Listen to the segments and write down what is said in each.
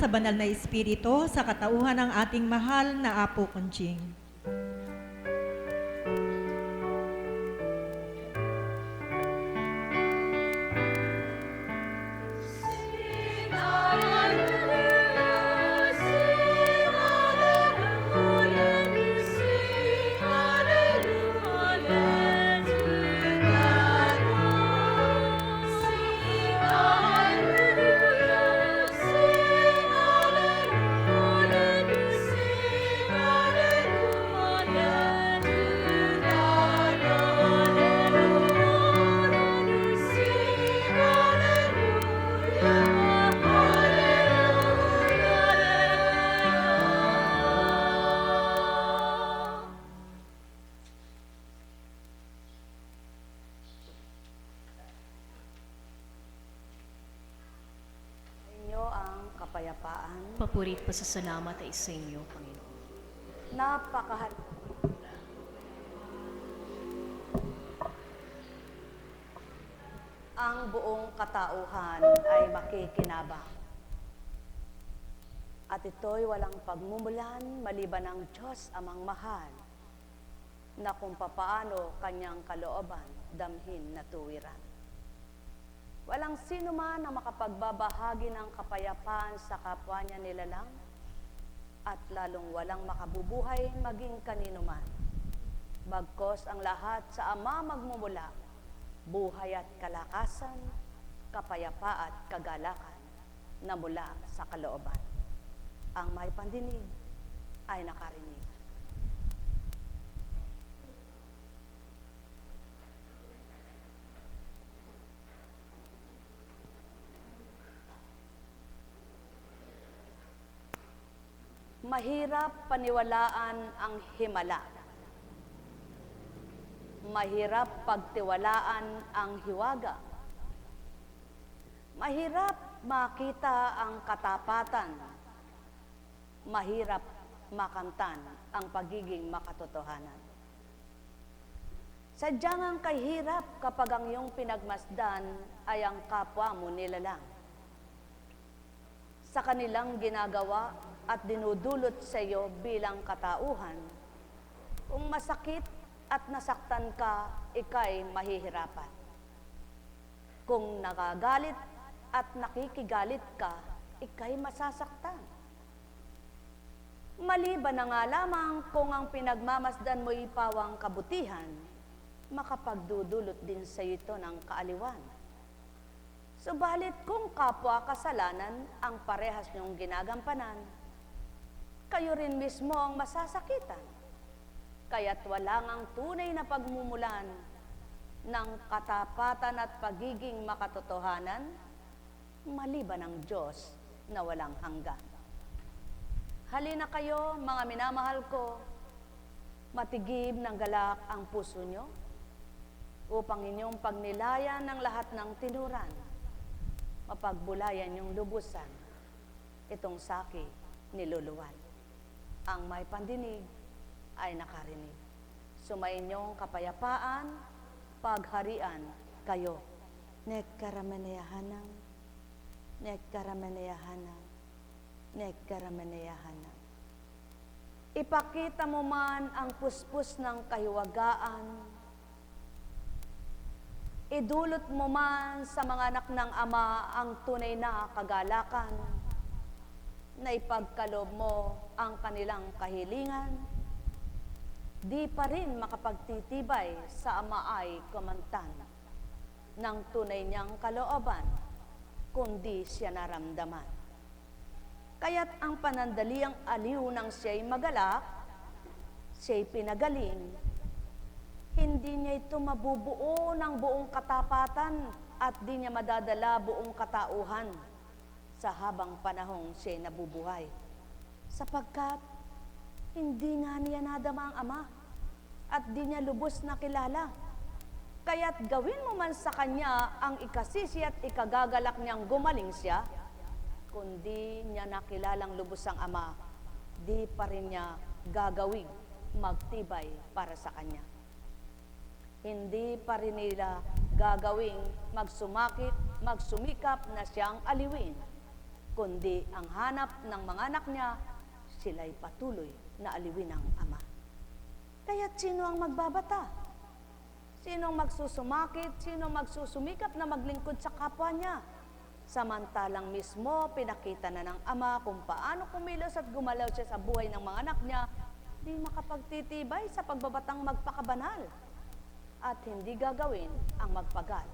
sa banal na Espiritu, sa katauhan ng ating mahal na Apo Kunching. Kapayapaan. Papuri at pasasalamat ay sa inyo, Panginoon. Napakahal. Ang buong katauhan ay makikinabang. At ito'y walang pagmumulan maliban ng Diyos amang mahal na kung papaano kanyang kalooban damhin na tuwiran. Walang sino man ang makapagbabahagi ng kapayapaan sa kapwa niya nilalang at lalong walang makabubuhay maging kanino man. Bagkos ang lahat sa Ama magmumula, buhay at kalakasan, kapayapa at kagalakan na mula sa kalooban. Ang may pandinig ay nakarinig. Mahirap paniwalaan ang himala. Mahirap pagtiwalaan ang hiwaga. Mahirap makita ang katapatan. Mahirap makamtan ang pagiging makatotohanan. Sadyang ang kahirap kapag ang iyong pinagmasdan ay ang kapwa mo nilalang. Sa kanilang ginagawa at dinudulot sa iyo bilang katauhan, kung masakit at nasaktan ka, ika'y mahihirapan. Kung nakagalit at nakikigalit ka, ika'y masasaktan. Maliban na nga lamang kung ang pinagmamasdan mo'y pawang kabutihan, makapagdudulot din sa ito ng kaaliwan. Subalit kung kapwa kasalanan ang parehas niyong ginagampanan, kayo rin mismo ang masasakitan. Kaya't wala ngang tunay na pagmumulan ng katapatan at pagiging makatotohanan, maliban ng Diyos na walang hanggan. Halina kayo, mga minamahal ko, matigib ng galak ang puso nyo, upang inyong pagnilayan ng lahat ng tinuran, mapagbulayan yung lubusan, itong saki niluluwan. Ang may pandinig ay nakarinig. Sumainyong kapayapaan, pagharian kayo. Nekkarameneyahanang, nekkarameneyahanang, nekkarameneyahanang. Ipakita mo man ang puspos ng kahiwagaan, idulot mo man sa mga anak ng Ama ang tunay na kagalakan, na ipagkalob mo ang kanilang kahilingan, di pa rin makapagtitibay sa Ama ay kamantan ng tunay niyang kalooban, kundi siya naramdaman. Kaya't ang panandaliang aliw ng siya'y magalak, siya'y pinagaling, hindi niya ito mabubuo ng buong katapatan at di niya madadala buong katauhan sa habang panahong siya'y nabubuhay. Sapagkat hindi nga niya nadama ang Ama at di niya lubos na kilala. Kaya't gawin mo man sa kanya ang ikasisi at ikagagalak niyang gumaling siya, kundi niya nakilalang lubos ang Ama, di pa rin niya gagawing magtibay para sa kanya. Hindi pa rin nila gagawing magsumikap na siyang aliwin, kundi ang hanap ng mga anak niya, sila'y patuloy na aliwin ng Ama. Kaya't sino ang magbabata? Sino ang magsusumakit? Sino ang magsusumikap na maglingkod sa kapwa niya? Samantalang mismo, pinakita na ng Ama kung paano kumilos at gumalaw siya sa buhay ng mga anak niya, di makapagtitibay sa pagbabatang magpakabanal at hindi gagawin ang magpagal.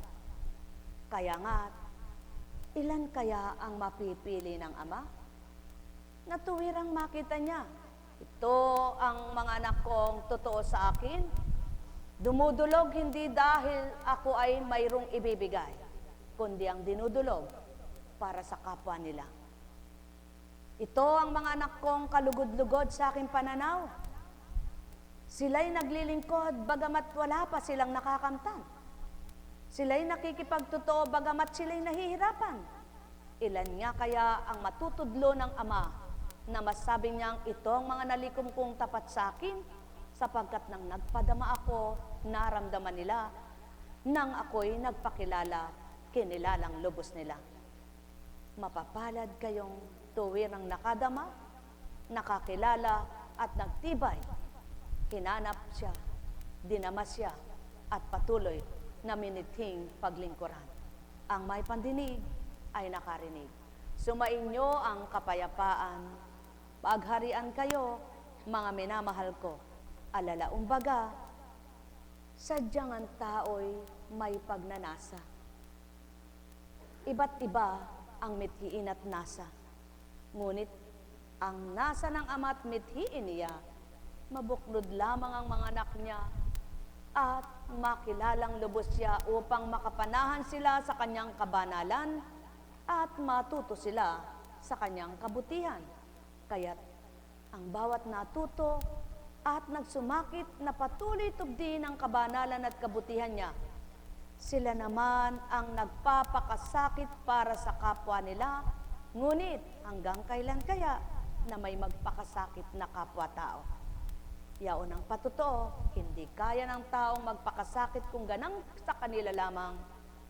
Kaya nga, ilan kaya ang mapipili ng Ama? Na tuwirang makita niya, ito ang mga anak kong totoo sa akin, dumudulog hindi dahil ako ay mayroong ibibigay, kundi ang dinudulog para sa kapwa nila. Ito ang mga anak kong kalugod-lugod sa aking pananaw. Sila'y naglilingkod bagamat wala pa silang nakakamtan. Sila'y nakikipagtotoo bagamat sila'y nahihirapan. Ilan nga kaya ang matutudlo ng Ama na masabi niyang ito ang mga nalikom kong tapat sa akin, sapagkat nang nagpadama ako, naramdaman nila, nang ako'y nagpakilala, kinilalang lubos nila. Mapapalad kayong tuwirang nakadama, nakakilala at nagtibay. Hinanap siya, dinama siya, at patuloy na minithing paglingkuran. Ang may pandinig ay nakarinig. Sumainyo ang kapayapaan. Pagharian kayo, mga minamahal ko. Alalaumbaga, sadyang ang tao'y may pagnanasa. Iba't iba ang mithiin at nasa. Ngunit ang nasa ng Ama at mithiin niya, mabuklod lamang ang mga anak niya at makilalang lubos siya upang makapanahan sila sa kanyang kabanalan at matuto sila sa kanyang kabutihan. Kaya't ang bawat natuto at nagsumakit na patuloy tubdin ang kabanalan at kabutihan niya, sila naman ang nagpapakasakit para sa kapwa nila, ngunit hanggang kailan kaya na may magpakasakit na kapwa-tao? Yaon ang patotoo, hindi kaya ng taong magpakasakit kung ganang sa kanila lamang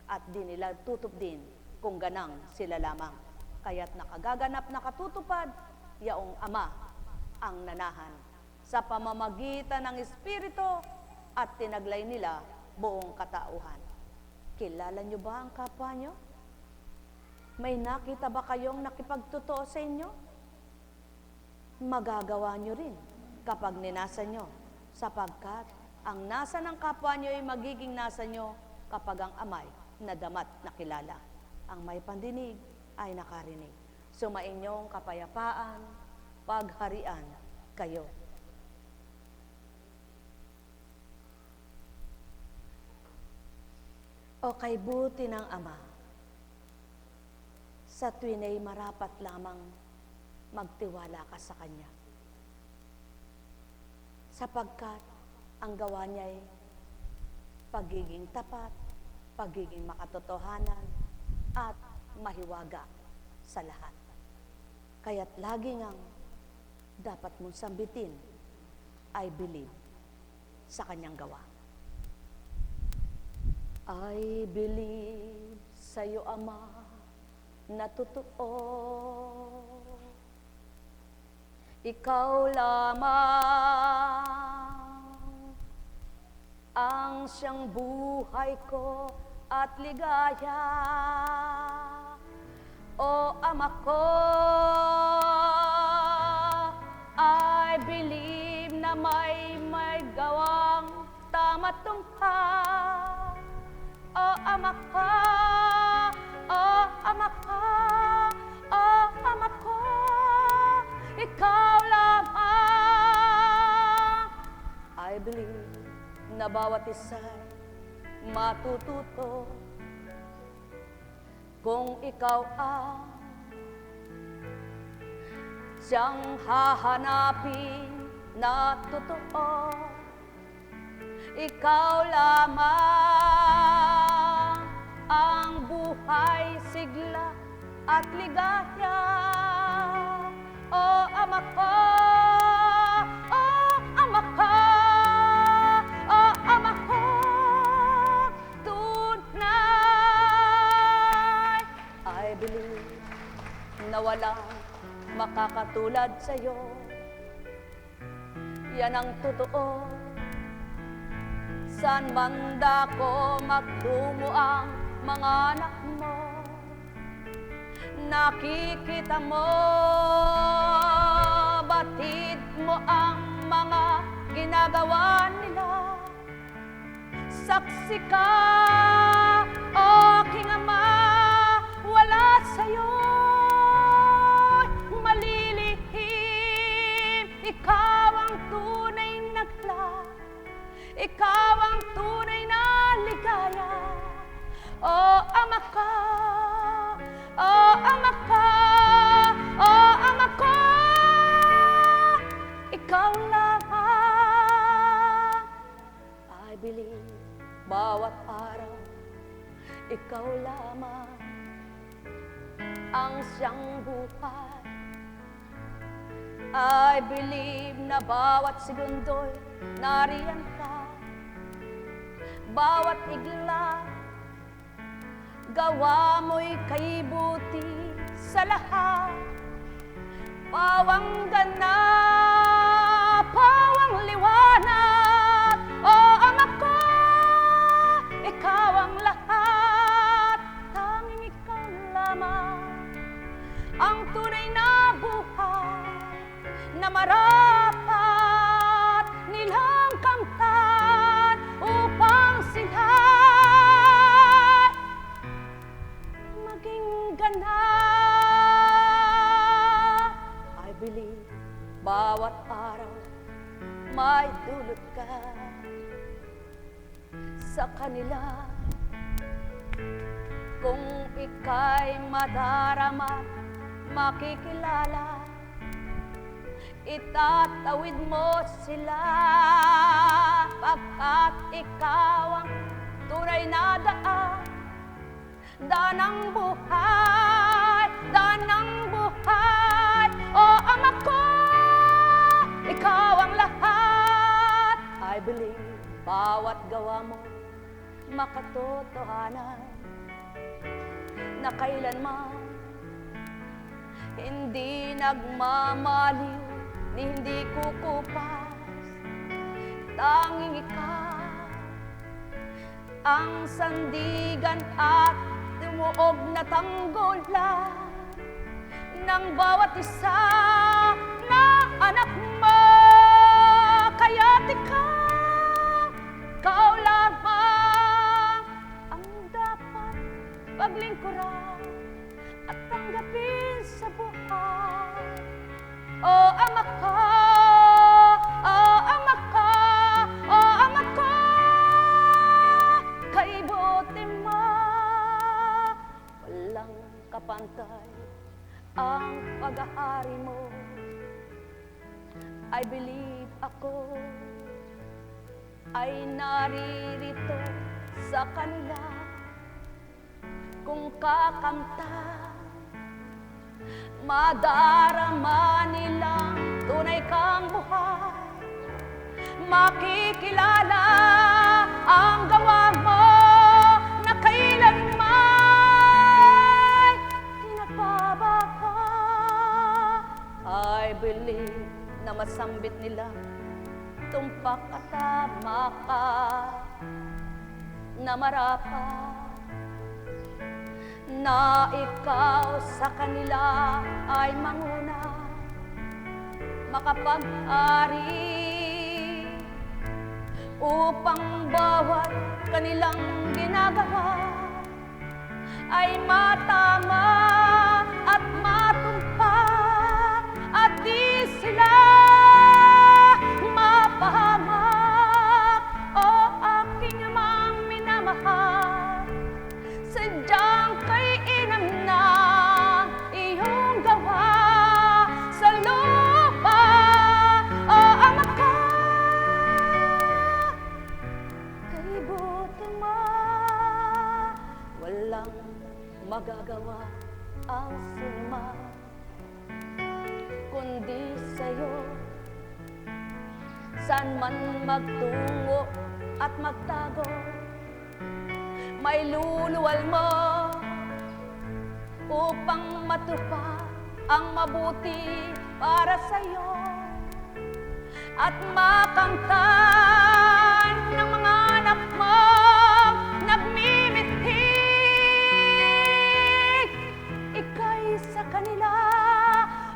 at di nila tutupdin kung ganang sila lamang. Kaya't nakagaganap na katutupad, yaong Ama ang nanahan sa pamamagitan ng Espiritu at tinaglay nila buong katauhan. Kilala niyo ba ang kapwa niyo? May nakita ba kayong nakipagtotoo sa inyo? Magagawa niyo rin kapag ninasa niyo, sapagkat ang nasa ng kapwa niyo ay magiging nasa niyo kapag ang Ama'y nadamat nakilala. Ang may pandinig ay nakarinig. Sumainyong kapayapaan, pagharian kayo. O kay buti ng Ama, sa tuwina'y marapat lamang magtiwala ka sa Kanya. Sapagkat ang gawa niya'y pagiging tapat, pagiging makatotohanan, at mahiwaga sa lahat. Kaya't lagi ngang dapat mong sambitin I believe sa Kanyang gawa. I believe sa iyo, Ama, na totoo. Ikaw lamang ang siyang buhay ko at ligaya. O Ama ko, I believe na may gawang tama't tungkad. O Ama ko, o Ama ko, o Ama ko, ikaw lamang. I believe na bawat isa'y matututo kung ikaw ang siyang hahanapin na totoo. Ikaw lamang ang buhay, sigla at ligaya. O Ama ko, o Ama ko, o Ama ko, tunay I believe na wala nakakatulad sa'yo. Yan ang totoo. San man dako magtungo ang mga anak mo, nakikita mo, batid mo ang mga ginagawa nila. Saksi ka, aking ama, wala sa'yo'y malilihim. Ikaw ang tunay na glad, ikaw ang tunay na ligaya. O ama ka, o ama ka, o ama ko, ikaw lamang. I believe bawat araw, ikaw lamang ang siyang buhay. I believe na bawat segundo'y nariyan ka, bawat igla, gawa mo'y kaibuti sa lahat. Pawang ganap, pawang liwanag, o ama ko, ikaw ang lahat, tanging ikaw lamang ang tunay na buhay na marapat nilang kamtan upang sila'y maging ganap. I believe bawat araw may dulot ka sa kanila. Kung ika'y madarama, makikilala, itatawid mo sila, pagkat ikaw ang tunay na daan, daan ng buhay, daan ng buhay. O ama ko, ikaw ang lahat. I believe bawat gawa mo makatotohanan, na kailanman hindi nagmamaliw, ni hindi kukupas. Tanging ikaw ang sandigan at tumuog na tanggulan ng bawat isa na anak mo. Kaya't ikaw lamang ang dapat paglingkuran at tanggapin sa buhay. O ama ka, o ama ka, o ama ko, kaibuti mo, walang kapantay ang paghahari mo. I believe ako ay naririto sa kanila kung kakamtan, madarama nilang tunay kang buhay, makikilala ang gawa mo na kailanman di nagbabago. I believe na masambit nila tumpak at tama ka, na marapat na ikaw sa kanila ay manguna, makapag-ari upang bawat kanilang ginagawa ay matama at matumpak at di sila mapahamak. O aking amang minamahal, sadyang kay inam na iyong gawa sa lupa. O ama ka, kaibuti mo, walang magagawa ang sinuma kundi sa'yo. San man magtungo at magtago, may luluwal mo upang matupad ang mabuti para sa'yo at makamtan ng mga anak mo nagmimitig. Ika'y sa kanila,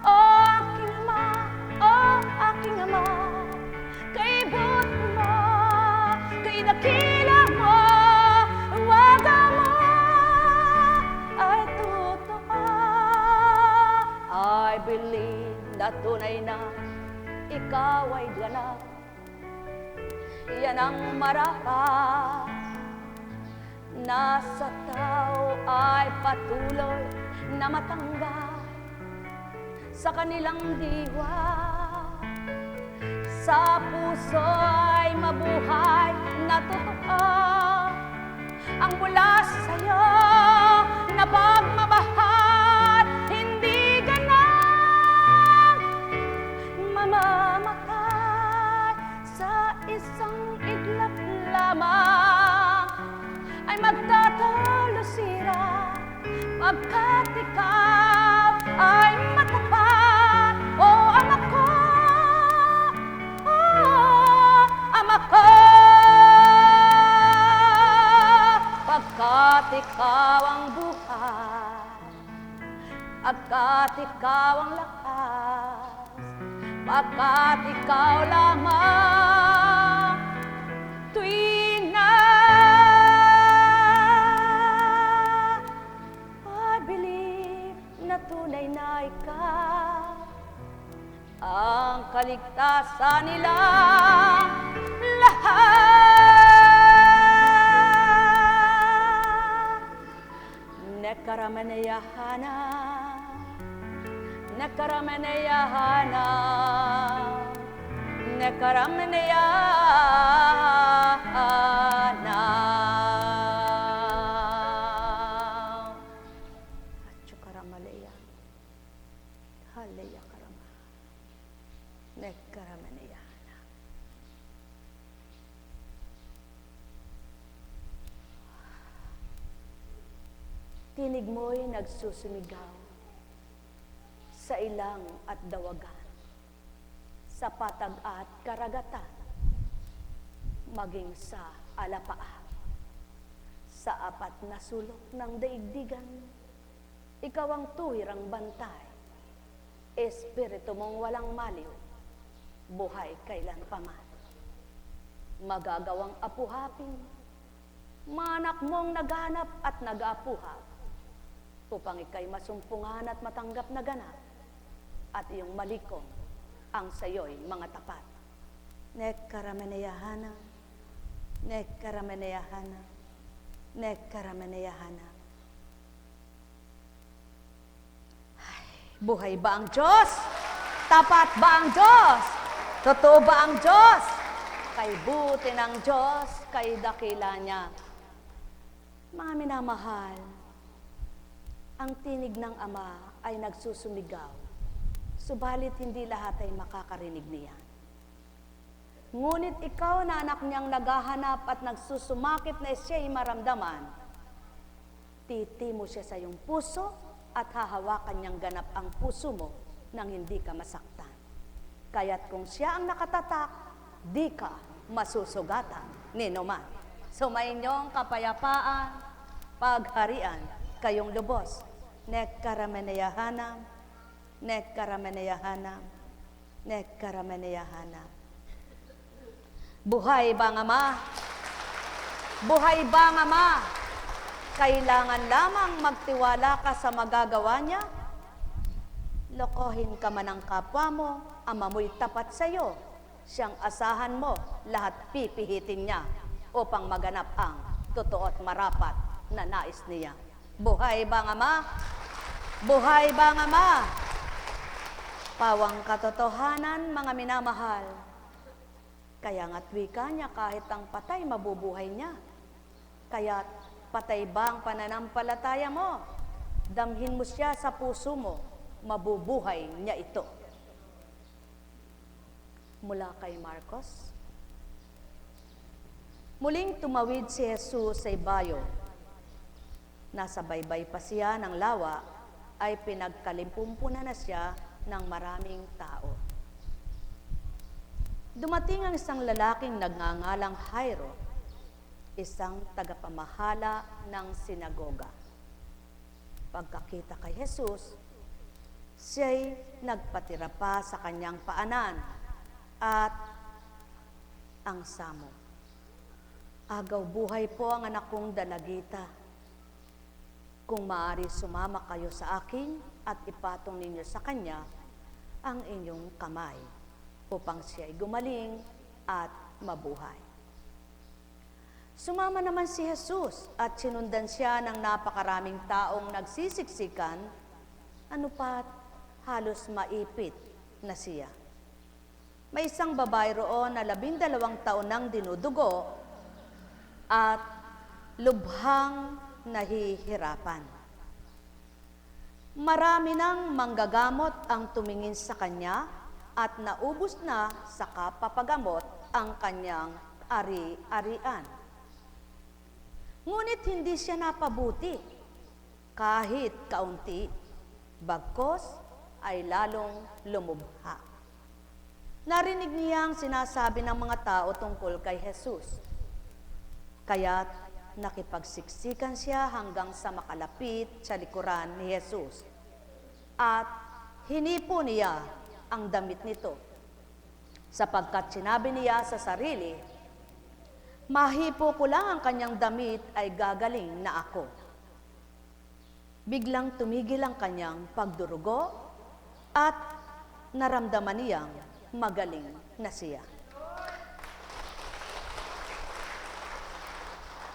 o aking ama, o aking ama, kay buti mo, kay dakila mo, waga mo ay totoo. I believe na tunay na ikaw ay ganap. Yan ang marapat na sa tao ay patuloy na matanggap sa kanilang diwa. Sa puso ay mabuhay na totoo ang mula sa'yo na pagmamahal, hindi ganang mamamatay sa isang iglap lamang ay magtatalusira pagkat ikaw ay matapat. O Ama ko, Ama ko, pagkat ikaw ang buhay, pagkat ikaw ang lakas, pagkat ikaw lamang tuwing na I believe na tunay na ikaw ang kaligtasan nila lahat. Nekaramanayahana, nekaramanayahana, nekaramanayahana. Achukaramalaya, halaya karama, nekaramanayahana. Tinig mo'y nagsusumigaw sa ilang at dawagan, sa patag at karagatan, maging sa alapaan, sa apat na sulok ng daigdigan. Ikaw ang tuwirang bantay, espiritu mong walang maliw, buhay kailan paman. Magagawang apuhapin, manak mong naghanap at nag-aapuhap, upang ika'y masumpungan at matanggap na ganap, at iyong malikong ang sayo'y mga tapat. Nekaramanayahana, nekaramanayahana, nekaramanayahana. Buhay ba ang Diyos? Tapat ba ang Diyos? Totoo ba ang Diyos? Kay buti ng Diyos, kay dakila niya. Mga minamahal, ang tinig ng Ama ay nagsusumigaw, subalit hindi lahat ay makakarinig niyan. Ngunit ikaw na anak niyang naghahanap at nagsusumakit na siya'y maramdaman, titi mo siya sa iyong puso at hahawakan niyang ganap ang puso mo nang hindi ka masaktan. Kaya't kung siya ang nakatatak, di ka masusugatan ni numan. Sumainyong kapayapaan, pagharian, kayong lubos. Nekaramanayahana, nekaramanayahana, nekaramanayahana. Buhay ba ang Ama? Buhay ba ang Ama? Kailangan lamang magtiwala ka sa magagawa niya. Lokohin ka man ang kapwa mo, Ama mo'y tapat sa iyo. Siyang asahan mo, lahat pipihitin niya upang maganap ang totoo at marapat na nais niya. Buhay ba ang Ama? Buhay ba ang Ama? Pawang katotohanan, mga minamahal. Kaya nga't wika niya, kahit ang patay, mabubuhay niya. Kaya patay ba ang pananampalataya mo? Damhin mo siya sa puso mo, mabubuhay niya ito. Mula kay Marcos. Muling tumawid si Jesus sa ibayo. Nasa baybay pa siya ng lawa ay pinagkalimpumpunan na siya ng maraming tao. Dumating ang isang lalaking nagngangalang Jairo, isang tagapamahala ng sinagoga. Pagkakita kay Jesus, siya'y nagpatira pa sa kanyang paanan at ang samo. Agaw buhay po ang anak kong dalagita. Kung maaari sumama kayo sa akin at ipatong ninyo sa kanya ang inyong kamay upang siya'y gumaling at mabuhay. Sumama naman si Jesus at sinundan siya ng napakaraming taong nagsisiksikan, ano pat halos maipit na siya. May isang babae roon na 12 taon nang dinudugo at lubhang nahihirapan. Marami nang manggagamot ang tumingin sa kanya at naubos na sa kapapagamot ang kanyang ari-arian. Ngunit hindi siya napabuti kahit kaunti, bagkos ay lalong lumubha. Narinig niyang sinasabi ng mga tao tungkol kay Jesus. Kaya't nakipagsiksikan siya hanggang sa makalapit sa likuran ni Jesus. At hinipo niya ang damit nito, sapagkat sinabi niya sa sarili, mahipo ko lang ang kanyang damit ay gagaling na ako. Biglang tumigil ang kanyang pagdurugo at naramdaman niyang magaling na siya.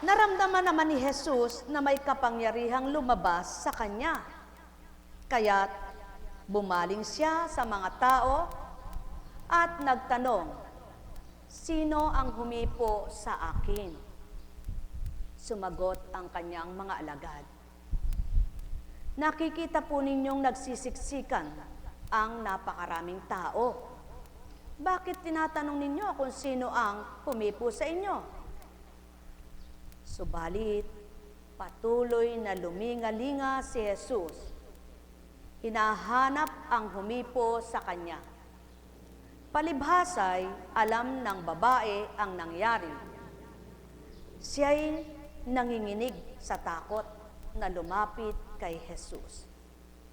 Naramdaman naman ni Jesus na may kapangyarihang lumabas sa kanya. Kaya't bumaling siya sa mga tao at nagtanong, sino ang humipo sa akin? Sumagot ang kanyang mga alagad, nakikita po ninyong nagsisiksikan ang napakaraming tao. Bakit tinatanong ninyo kung sino ang humipo sa inyo? Subalit, patuloy na lumingalinga si Jesus. Hinahanap ang humipo sa kanya. Palibhasay, alam ng babae ang nangyari. Siya'y nanginginig sa takot na lumapit kay Jesus.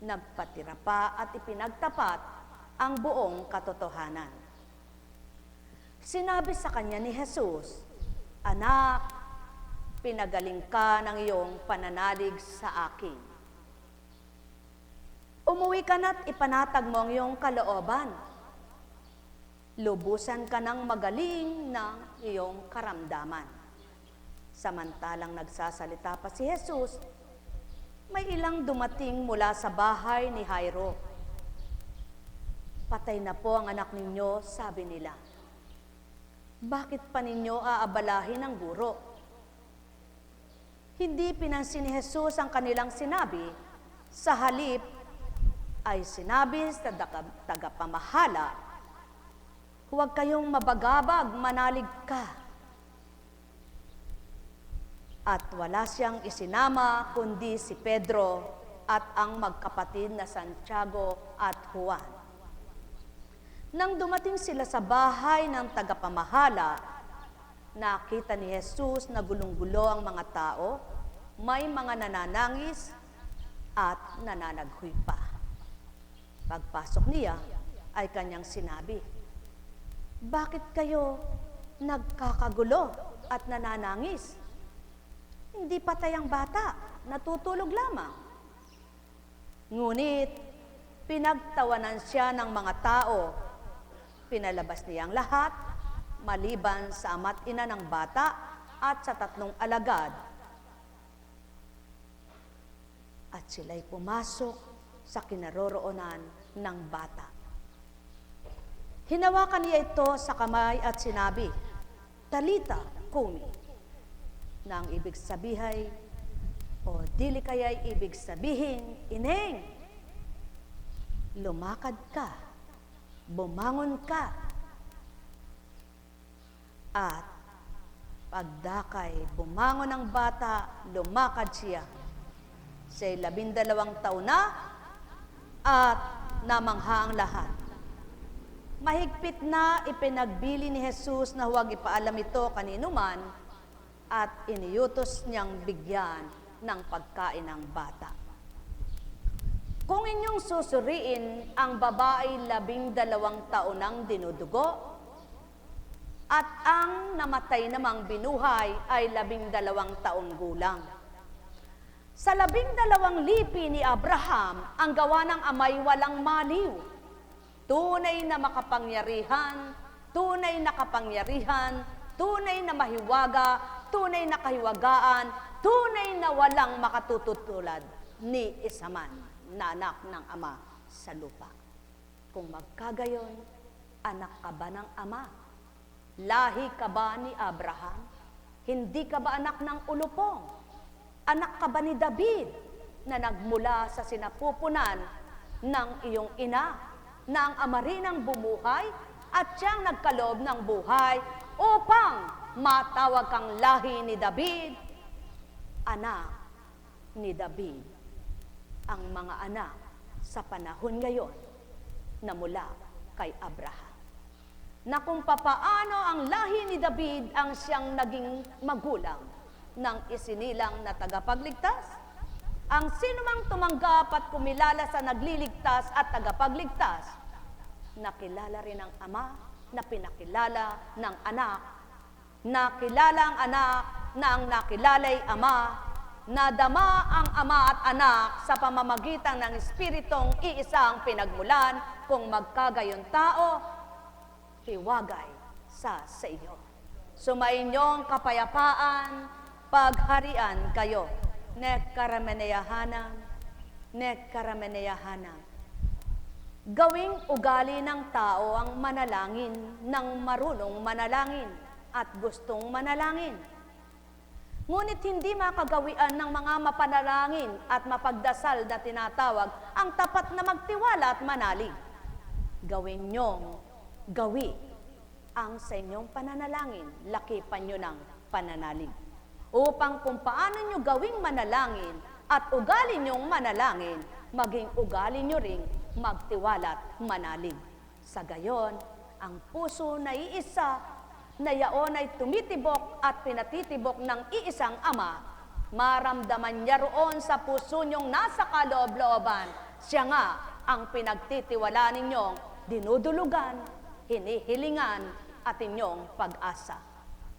Nagpatira pa at ipinagtapat ang buong katotohanan. Sinabi sa kanya ni Jesus, anak, pinagaling ka ng iyong pananalig sa akin. Umuwi ka na't ipanatag mo ang iyong kalooban. Lubusan ka ng magaling ng iyong karamdaman. Samantalang nagsasalita pa si Jesus, may ilang dumating mula sa bahay ni Jairo. Patay na po ang anak ninyo, sabi nila. Bakit pa ninyo aabalahin ang guro? Hindi pinansin ni Jesus ang kanilang sinabi, sa halip ay sinabi sa tagapamahala, huwag kayong mabagabag, manalig ka. At wala siyang isinama kundi si Pedro at ang magkapatid na Santiago at Juan. Nang dumating sila sa bahay ng tagapamahala, nakita ni Jesus na gulong-gulo ang mga tao, may mga nananangis at nananaghoy pa. Pagpasok niya ay kanyang sinabi, bakit kayo nagkakagulo at nananangis? Hindi patay ang bata, natutulog lamang. Ngunit pinagtawanan siya ng mga tao, pinalabas niyang lahat, maliban sa ama't ina ng bata at sa 3 alagad. At sila'y pumasok sa kinaroroonan ng bata. Hinawakan niya ito sa kamay at sinabi, Talita, kumi, na ang ibig sabihin, o dili kaya'y ibig sabihin, ineng, lumakad ka, bumangon ka. At pagdakay, bumangon ang bata, lumakad siya. Siya'y 12 taon na at namangha ang lahat. Mahigpit na ipinagbili ni Jesus na huwag ipaalam ito kaninuman at iniutos niyang bigyan ng pagkain ng bata. Kung inyong susuriin ang babae 12 taon ang dinudugo, at ang namatay namang binuhay ay 12 taong gulang. Sa 12 lipi ni Abraham, ang gawa ng amay walang maliw. Tunay na makapangyarihan, tunay na kapangyarihan, tunay na mahiwaga, tunay na kahiwagaan, tunay na walang makatututulad ni isaman na anak ng ama sa lupa. Kung magkagayon, anak ka ba ng ama? Lahi ka ba ni Abraham? Hindi ka ba anak ng ulupong? Anak ka ba ni David na nagmula sa sinapupunan ng iyong ina na ang ama rin ang bumuhay at siyang nagkaloob ng buhay upang matawag kang lahi ni David? Anak ni David ang mga anak sa panahon ngayon na mula kay Abraham. Na kung papaano ang lahi ni David ang siyang naging magulang ng isinilang na tagapagligtas, ang sinumang tumanggap at kumilala sa nagliligtas at tagapagligtas, nakilala rin ang ama na pinakilala ng anak, nakilala ang anak na ang nakilalay ama, nadama ang ama at anak sa pamamagitan ng Espiritong iisang pinagmulan, kung magkagayon tao, hiwagay sa iyo. Sumainyong kapayapaan, pagharian kayo. Nekkarameneyahanam, nekkarameneyahanam. Gawing ugali ng tao ang manalangin ng marunong manalangin at gustong manalangin. Ngunit hindi makagawian ng mga mapanalangin at mapagdasal na tinatawag ang tapat na magtiwala at manalig. Gawin niyong gawi ang sa inyong pananalangin, lakipan nyo ng pananalig. Upang kung paano nyo gawing manalangin at ugali nyong manalangin, maging ugali nyo ring magtiwala at manalig. Sa gayon, ang puso na iisa, na yaon ay tumitibok at pinatitibok ng iisang ama, maramdaman niya roon sa puso nyong nasa kaloob-looban, siya nga ang pinagtitiwala ninyong dinudulugan, hinihilingan at inyong pag-asa.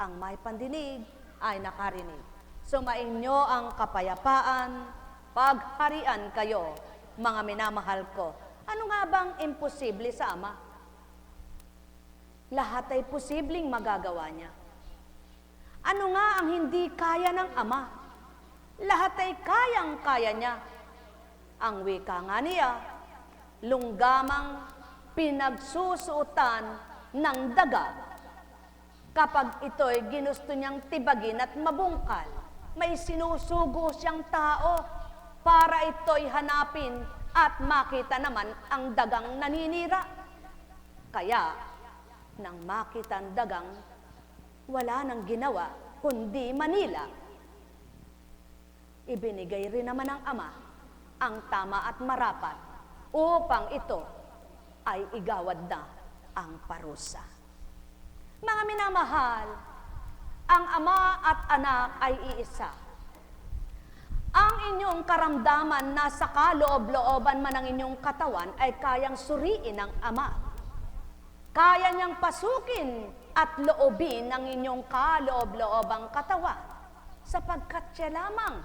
Ang may pandinig ay nakarinig. Sumainyo ang kapayapaan, pagharian kayo, mga minamahal ko. Ano nga bang imposible sa Ama? Lahat ay posibleng magagawa niya. Ano nga ang hindi kaya ng Ama? Lahat ay kayang-kaya niya. Ang wika nga niya, lunggamang pinagsusuotan ng daga. Kapag ito'y ginusto niyang tibagin at mabungkal, may sinusugo siyang tao para ito'y hanapin at makita naman ang dagang naninira. Kaya, nang makita ang dagang, wala nang ginawa kundi Manila. Ibinigay rin naman ng Ama ang tama at marapat upang ito ay igawad na ang parusa. Mga minamahal, ang ama at anak ay iisa. Ang inyong karamdaman na sa kaloob-looban man ng inyong katawan ay kayang suriin ng Ama. Kaya niyang pasukin at loobin ang inyong kaloob-loobang katawan, sapagkat siya lamang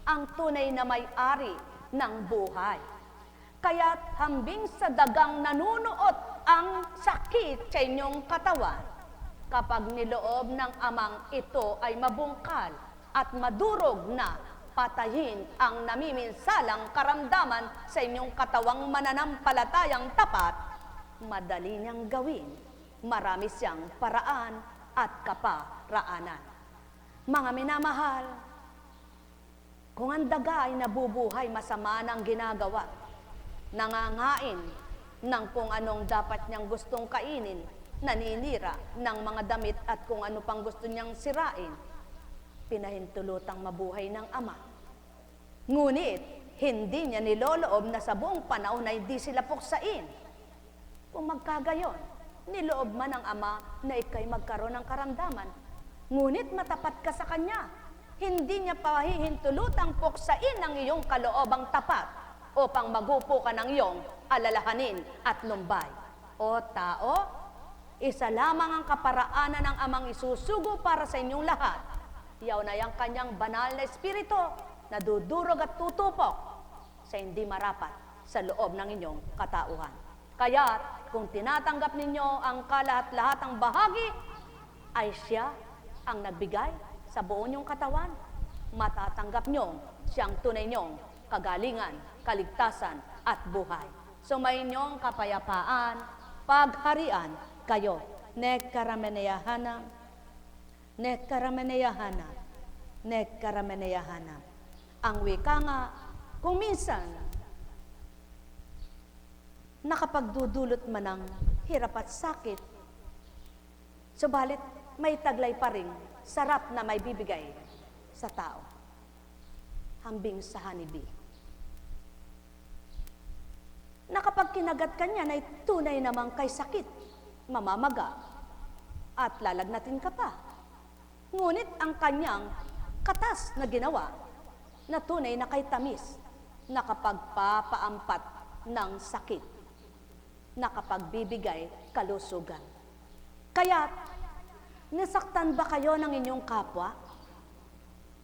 ang tunay na may-ari ng buhay. Kaya't hambing sa dagang nanunuot ang sakit sa inyong katawan, kapag niloob ng Amang ito ay mabungkal at madurog na, patayin ang namiminsalang karamdaman sa inyong katawang mananampalatayang tapat, madali niyang gawin, marami siyang paraan at kaparaanan. Mga minamahal, kung ang daga ay nabubuhay, masama ng ginagawa, nangangain ng kung anong dapat niyang gustong kainin, naninira ng mga damit at kung ano pang gusto niyang sirain, pinahintulutang mabuhay ng Ama. Ngunit, Hindi niya niloloob na sa buong panahon na hindi sila puksain. Kung magkagayon, niloob man ng Ama na ikay magkaroon ng karamdaman, ngunit matapat ka sa Kanya. Hindi niya pahihintulutang puksain ang iyong kaloobang tapat upang magupo ka ng iyong alalahanin at lumbay. O tao, isa lamang ang kaparaanan ng Amang isusugo para sa inyong lahat. Iyaw na yung Kanyang banal na espiritu na dudurog at tutupok sa hindi marapat sa loob ng inyong katauhan. Kaya't kung tinatanggap ninyo ang kalahat-lahatang bahagi, ay Siya ang nagbigay sa buo niyong katawan. Matatanggap nyo siyang tunay niyong kagalingan, kaligtasan at buhay. Sumayin niyong kapayapaan, pagharian kayo. Nekkarameneyahanam, nekkarameneyahanam, nekkarameneyahanam. Ang wika nga, kung minsan, nakapagdudulot man ng hirap at sakit, subalit may taglay pa rin sarap na may bibigay sa tao. Hambing sa honeybee. Na kapag kinagat ka niyan ay tunay namang kay sakit, mamamaga, at lalagnatin ka pa. Ngunit ang kanyang katas na ginawa, na tunay na kay tamis, nakapagpapaampat ng sakit, nakapagbibigay kalusugan. Kaya, nasaktan ba kayo ng inyong kapwa?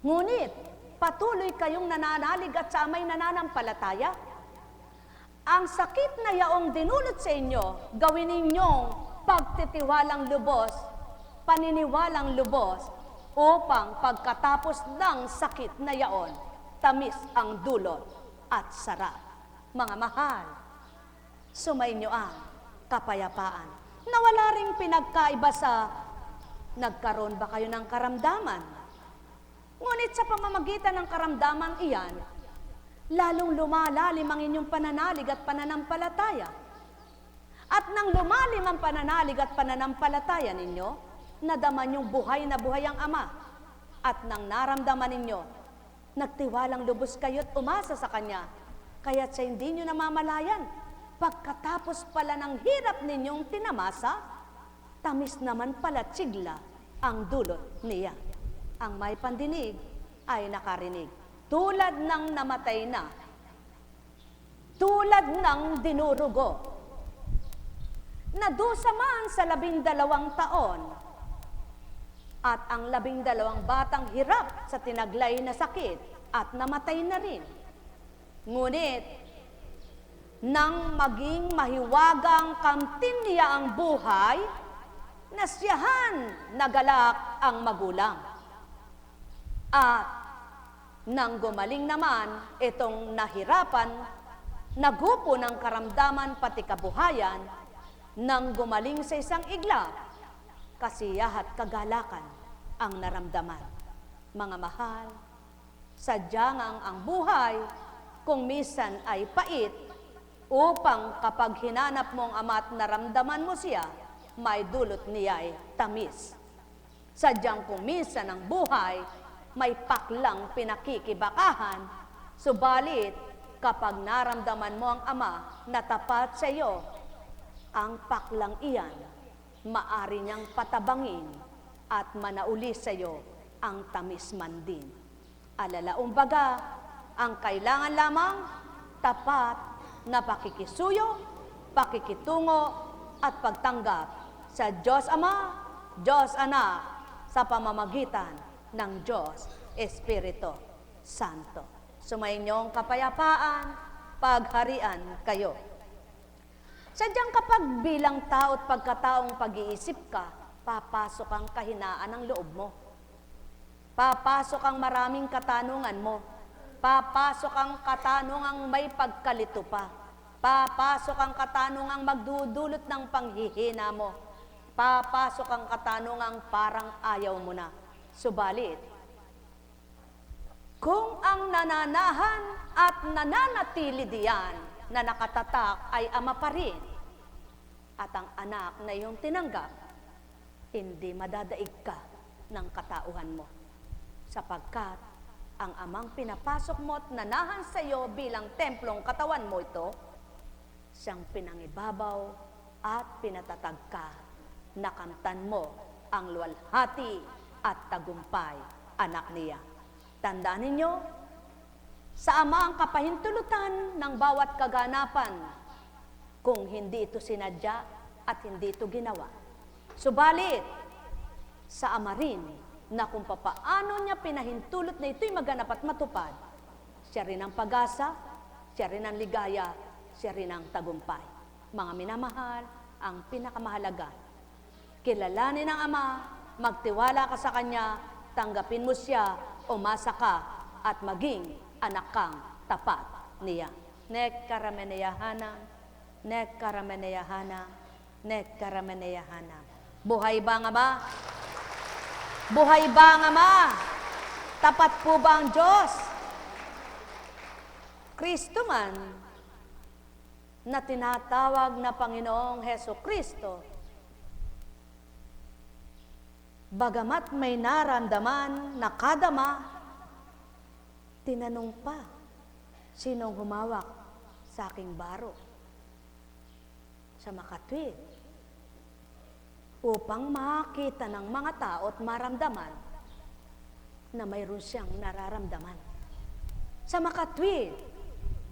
Ngunit, patuloy kayong nananalig at sa may nananampalataya? Ang sakit na yaong dinulot sa inyo, gawin ninyong pagtitiwalang lubos, paniniwalang lubos, upang pagkatapos ng sakit na yaon, tamis ang dulot at sarap. Mga mahal, sumainyo ang kapayapaan. Nawala ring pinagkaiba sa nagkaroon ba kayo ng karamdaman? Ngunit sa pamamagitan ng karamdaman iyan, lalong lumalalim ang inyong pananalig at pananampalataya. At nang lumalim ang pananalig at pananampalataya ninyo, nadama niyong buhay na buhay ang Ama. At nang naramdaman ninyo, nagtiwalang lubos kayo at umasa sa Kanya, kaya't sa hindi nyo namamalayan, pagkatapos pala ng hirap ninyong tinamasa, tamis naman pala tsigla ang dulot niya. Ang may pandinig ay nakarinig. Tulad ng namatay na, tulad ng dinurugo, nadusa man sa 12 taon, at ang 12 batang hirap sa tinaglay na sakit at namatay na rin. Ngunit, nang maging mahiwagang kamtin niya ang buhay, nasiyahan nagalak ang magulang. At nang gumaling naman itong nahirapan, nagupo ng karamdaman pati kabuhayan, nang gumaling sa isang iglap, kasiyahat kagalakan ang naramdaman. Mga mahal, sadyang ang buhay kung minsan ay pait, upang kapag hinanap mong Ama at naramdaman mo siya, may dulot niya ay tamis. Sadyang kung minsan ang buhay may paklang pinakikibakahan, subalit kapag naramdaman mo ang Ama na tapat sa iyo, ang paklang iyan, maari niyang patabangin at manauli sa iyo ang tamis man din. Alalaumbaga, ang kailangan lamang tapat na pakikisuyo, pakikitungo at pagtanggap sa Diyos Ama, Diyos Anak, sa pamamagitan ng Diyos Espiritu Santo. Sumainyong kapayapaan, pagharian kayo. Sadyang kapag bilang tao at pagkataong pag-iisip ka, papasok ang kahinaan ng loob mo. Papasok ang maraming katanungan mo. Papasok ang katanungang may pagkalito pa. Papasok ang katanungang magdudulot ng panghihina mo. Papasok ang katanungang parang ayaw mo na. Subalit, kung ang nananahan at nananatili diyan na nakatatak ay Ama pa rin, at ang anak na iyong tinanggap, hindi madadaig ka ng katauhan mo, sapagkat ang amang pinapasok mo at nanahan sa iyo bilang templong katawan mo ito, siyang pinangibabaw at pinatatag ka, nakamtan mo ang luwalhati at tagumpay, anak niya. Tandaan ninyo, sa Ama ang kapahintulutan ng bawat kaganapan, kung hindi ito sinadya at hindi ito ginawa. Subalit, sa Ama rin, na kung papaano niya pinahintulot na ito'y maganap at matupad, siya rin ang pag-asa, siya rin ang ligaya, siya rin ang tagumpay. Mga minamahal, ang pinakamahalaga, kilalanin ng Ama, magtiwala ka sa Kanya, tanggapin mo siya, umasa ka, at maging anak kang tapat niya. Nek karameneyahanam, nek karameneyahanam, nek karameneyahanam. Buhay ba ang Ama? Buhay ba ang Ama? Tapat po ba ang Diyos? Kristo man, na tinatawag na Panginoong Heso Kristo, bagamat may naramdaman, nakadama, tinanong pa, sinong humawak sa aking baro? Sa makatwid, upang makita ng mga tao at maramdaman na mayroon siyang nararamdaman. Sa makatwid,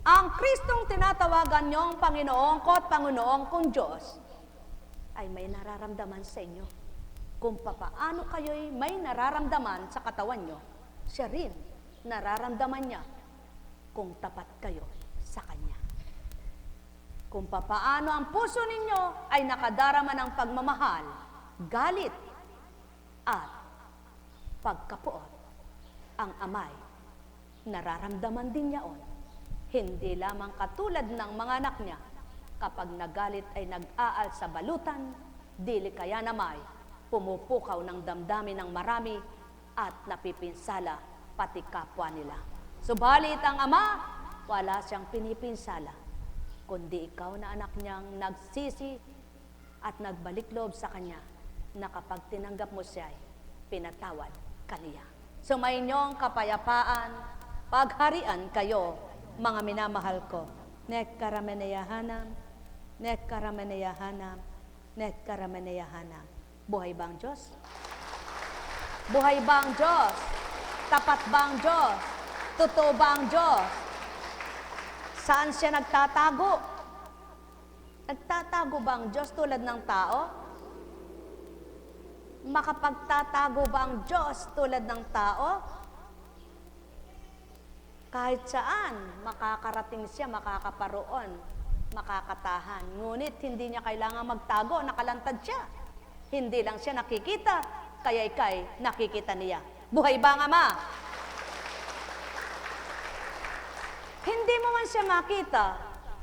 ang Kristong tinatawagan niyong Panginoong ko at Panginoong kong Diyos ay may nararamdaman sa inyo. Kung papaano kayo'y may nararamdaman sa katawan niyo, siya rin nararamdaman niya kung tapat kayo sa Kanya. Kung papaano ang puso ninyo ay nakadarama ng pagmamahal, galit, at pagkapuot, ang Amay, nararamdaman din niya on. Hindi lamang katulad ng mga anak niya, kapag nagalit ay nag-aal sa balutan, dili kaya namay, pumupukaw ng damdamin ng marami at napipinsala pati kapwa nila. Subalit ang Ama, wala siyang pinipinsala, kundi ikaw na anak niyang nagsisi at nagbalik loob sa Kanya na kapag tinanggap mo siya, pinatawad ka niya. Sumayinyong kapayapaan, pagharian kayo, mga minamahal ko. Nek karameneyahanam, nek karameneyahanam, nek karameneyahanam. Buhay ba ang Diyos? Buhay ba ang Diyos? Tapat ba ang Diyos? Totoo ba ang Diyos? Saan siya nagtatago? Nagtatago ba ang Diyos tulad ng tao? Makapagtatago ba ang Diyos tulad ng tao? Kahit saan, makakarating siya, makakaparoon, makakatahan. Ngunit hindi niya kailangan magtago, nakalantad siya. Hindi lang siya nakikita, kaya ikay nakikita niya. Buhay ba ang Ama? Hindi mo man siya makita,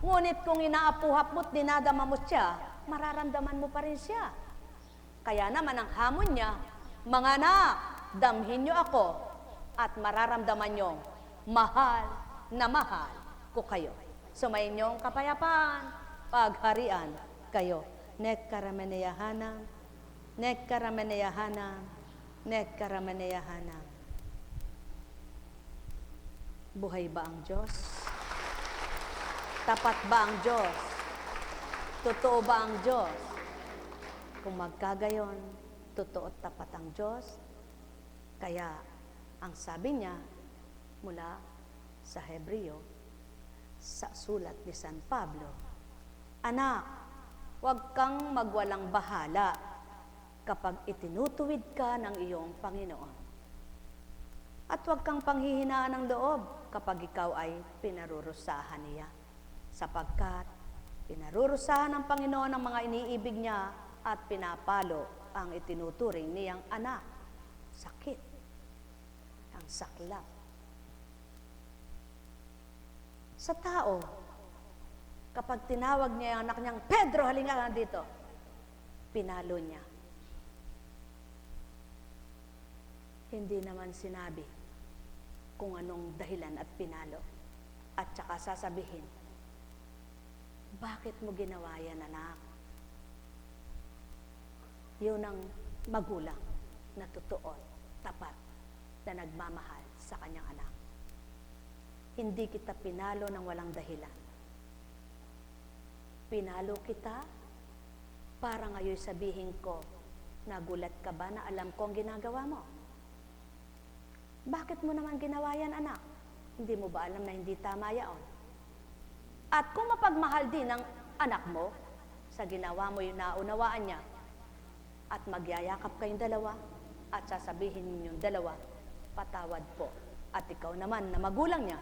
ngunit kung inaapuhap mo't dinadama mo siya, mararamdaman mo pa rin siya. Kaya naman ang hamon niya, mga anak, damhin niyo ako at mararamdaman niyo, mahal na mahal ko kayo. Sumayin niyong kapayapaan, pagharian kayo. Nek karameneyahanam, nek karameneyahanam, nek karameneyahanam. Buhay ba ang Diyos? Tapat ba ang Diyos? Totoo ba ang Diyos? Kung magkagayon, totoo at tapat ang Diyos, kaya ang sabi niya, mula sa Hebreo, sa sulat ni San Pablo, anak, huwag kang magwalang bahala kapag itinutuwid ka ng iyong Panginoon. At huwag kang panghihinaan ng loob kapag ikaw ay pinarurusahan niya. Sapagkat pinarurusahan ng Panginoon ang mga iniibig niya at pinapalo ang itinuturing niyang anak. Sakit. Ang saklap. Sa tao, kapag tinawag niya yung anak niyang, Pedro, halika nga dito, pinalo niya. Hindi naman sinabi kung anong dahilan at pinalo. At saka sasabihin, bakit mo ginawa yan, anak? Yun ang magulang na totoo, tapat, na nagmamahal sa kanyang anak. Hindi kita pinalo ng walang dahilan. Pinalo kita para ngayon sabihin ko, nagulat ka ba na alam ko ang ginagawa mo? Bakit mo naman ginawa yan, anak? Hindi mo ba alam na hindi tama yaon? At kung mapagmahal din ng anak mo, sa ginawa mo yung naunawaan niya, at magyayakap kayong dalawa, at sasabihin ninyong dalawa, patawad po. At ikaw naman na magulang niya,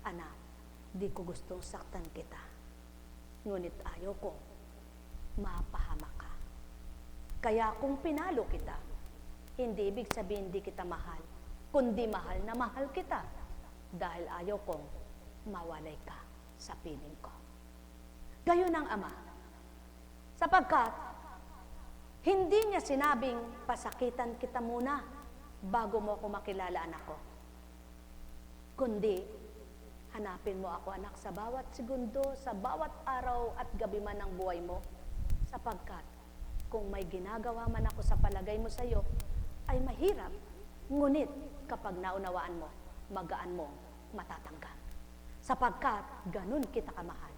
anak, di ko gustong saktan kita. Ngunit ayaw ko, mapahamak ka. Kaya kung pinalo kita, hindi ibig sabihin di kita mahal, kundi mahal na mahal kita. Dahil ayaw kong mawalay ka sa piling ko. Gayon ang ama. Sapagkat, hindi niya sinabing pasakitan kita muna bago mo ako makilala, anak ko. Kundi, hanapin mo ako, anak, sa bawat segundo, sa bawat araw at gabi man ng buhay mo. Sapagkat, kung may ginagawa man ako sa palagay mo sa iyo, ay mahirap. Ngunit, kapag naunawaan mo, magaan mo, matatanggap. Sapagkat, ganun kita kamahal.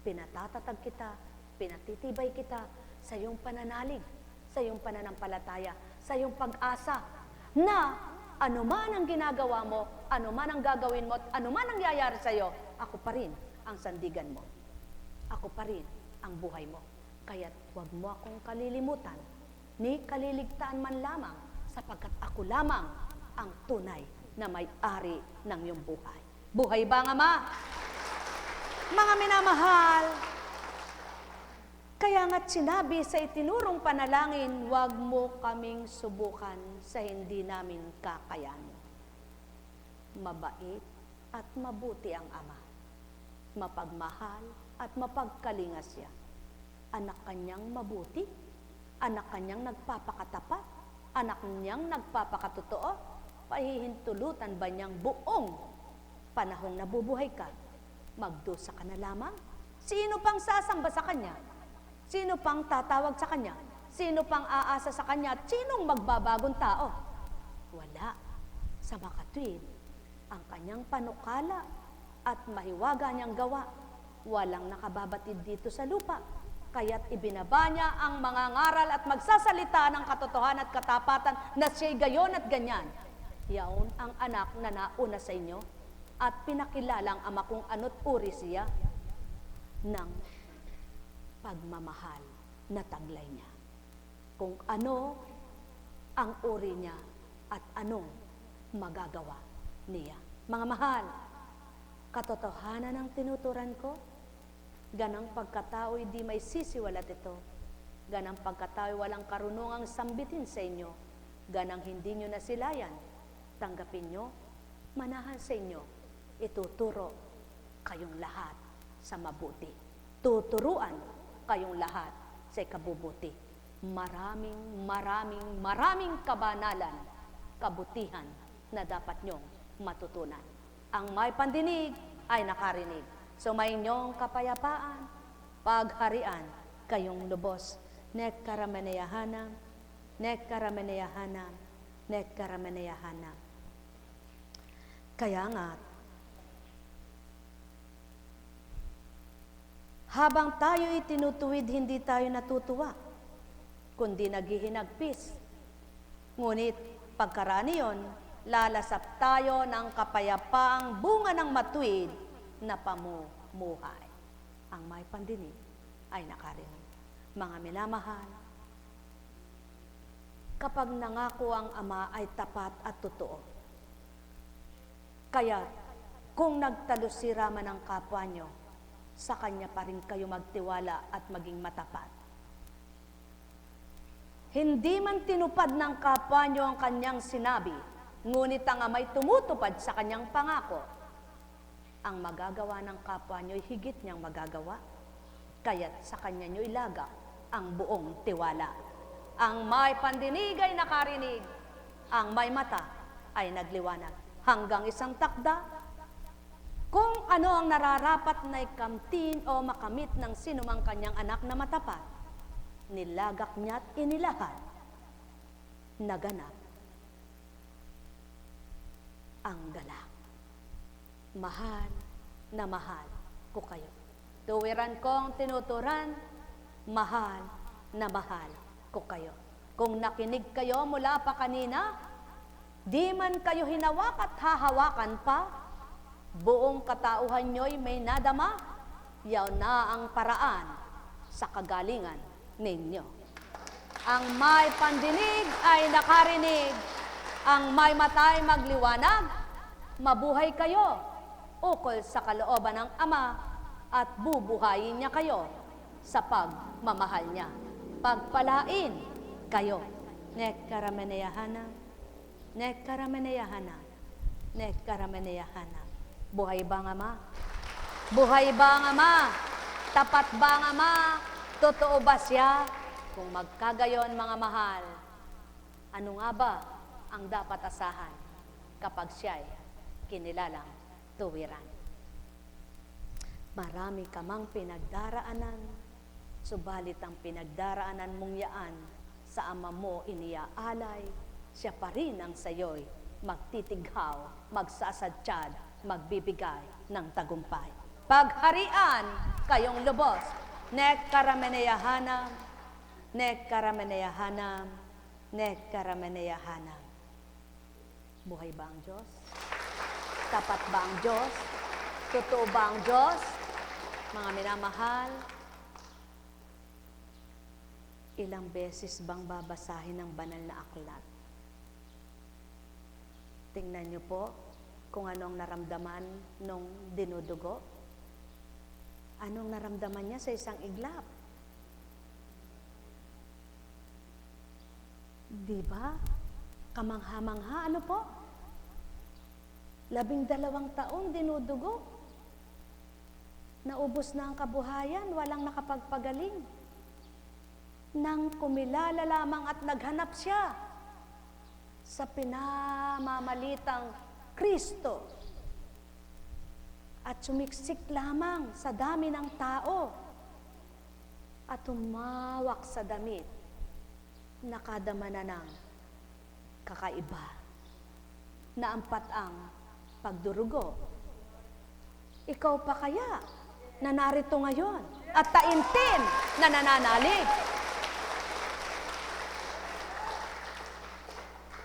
Pinatatatag kita, pinatitibay kita sa iyong pananalig, sa iyong pananampalataya, sa iyong pag-asa, na anuman ang ginagawa mo, anuman ang gagawin mo, at anuman ang yayari sa iyo, ako pa rin ang sandigan mo. Ako pa rin ang buhay mo. Kaya't huwag mo akong kalilimutan, ni kaliligtaan man lamang, sapagkat ako lamang ang tunay na may-ari ng iyong buhay. Buhay ba, Ama? Mga minamahal, kaya nga't sinabi sa itinurong panalangin, huwag mo kaming subukan sa hindi namin kakayanin. Mabait at mabuti ang Ama. Mapagmahal at mapagkalinga siya. Anak kanyang mabuti, anak kanyang nagpapakatapat, anak niyang nagpapakatotoo, pahihintulutan ba niyang buong panahong nabubuhay ka? Magdusa ka na lamang? Sino pang sasamba sa kanya? Sino pang tatawag sa kanya? Sino pang aasa sa kanya? At sinong magbabagong tao? Wala. Sa makatwid, ang kanyang panukala at mahiwaga niyang gawa, walang nakababatid dito sa lupa. Kaya't ibinaba niya ang mga ngaral at magsasalita ng katotohanan at katapatan na siya'y gayon at ganyan. Yaon ang anak na nauna sa inyo at pinakilalang Ama kung ano't uri siya ng pagmamahal na taglay niya. Kung ano ang uri niya at anong magagawa niya. Mga mahal, katotohanan ang tinuturan ko, ganang pagkatao'y di may sisiwalat ito, ganang pagkatao'y walang karunungang sambitin sa inyo, ganang hindi nyo nasilayan, tanggapin nyo, manahan sa inyo, ituturo kayong lahat sa mabuti. Tuturuan kayong lahat sa ikabubuti. Maraming kabanalan, kabutihan na dapat nyong matutunan. Ang may pandinig ay nakarinig. Sumayinyong kapayapaan, pagharian kayong lubos. Nekkarameneyahanam, nekkarameneyahanam, nekkarameneyahanam. Kaya nga, habang tayo'y tinutuwid, hindi tayo natutuwa, kundi naghihinagpis. Ngunit pagkaraan yon, lalasap tayo ng kapayapaang bunga ng matuwid na pamumuhay. Ang may pandinig ay nakarinig. Mga minamahal, kapag nangako ang Ama ay tapat at totoo. Kaya, kung nagtalusira man ang kapwa nyo, sa Kanya pa rin kayo magtiwala at maging matapat. Hindi man tinupad ng kapwa nyo ang Kanyang sinabi, ngunit ang Ama'y tumutupad sa Kanyang pangako. Ang magagawa ng kapwa nyo'y higit niyang magagawa, kaya't sa Kanya nyo ilagak ang buong tiwala. Ang may pandinig ay nakarinig, ang may mata ay nagliwanag. Hanggang isang takda, kung ano ang nararapat na ikamtin o makamit ng sinumang kanyang anak na matapat, nilagak niya't inilahad, naganap ang galak. mahal na mahal ko kayo. Tuwiran kong tinuturan, mahal na mahal ko kayo. Kung nakinig kayo mula pa kanina, di man kayo hinawak at hahawakan pa, buong katauhan nyo'y may nadama, yaw na ang paraan sa kagalingan ninyo. Ang may pandinig ay nakarinig, ang may matay magliwanag, mabuhay kayo ukol sa kalooban ng Ama at bubuhayin niya kayo sa pagmamahal niya. Pagpalain kayo. Nekkarameneyahana, nekkarameneyahana, nekkarameneyahana. Buhay ba ang Ama? Buhay ba ang Ama? Tapat ba ang Ama? Totoo ba siya? Kung magkagayon mga mahal, ano nga ba ang dapat asahan kapag siya'y kinilalang tuwiran? Marami ka mang pinagdaraanan, subalit ang pinagdaraanan mong yaan sa Ama mo iniaalay, siya pa rin ang sayo'y magtitighaw, magsasadyad, magbibigay ng tagumpay. Pagharian kayong lubos, nekkarameneyahanam, nekkarameneyahanam, nekkarameneyahanam. Buhay ba ang Diyos? Tapat ba ang Diyos? Totoo ba ang Diyos? Mga minamahal, ilang beses bang babasahin ang banal na aklat? Tingnan niyo po kung anong naramdaman nung dinudugo. Anong naramdaman niya sa isang iglap? Di ba? Kamangha-mangha, ano po? 12 taon dinudugo. Naubos na ang kabuhayan, walang nakapagpagaling. Nang kumilala lamang at naghanap siya sa pinamamalitang Kristo at sumiksik lamang sa dami ng tao at tumawak sa damit, nakadama na ng kakaiba na ampat ang pagdurugo. Ikaw pa kaya na narito ngayon at taimtim na nananalig?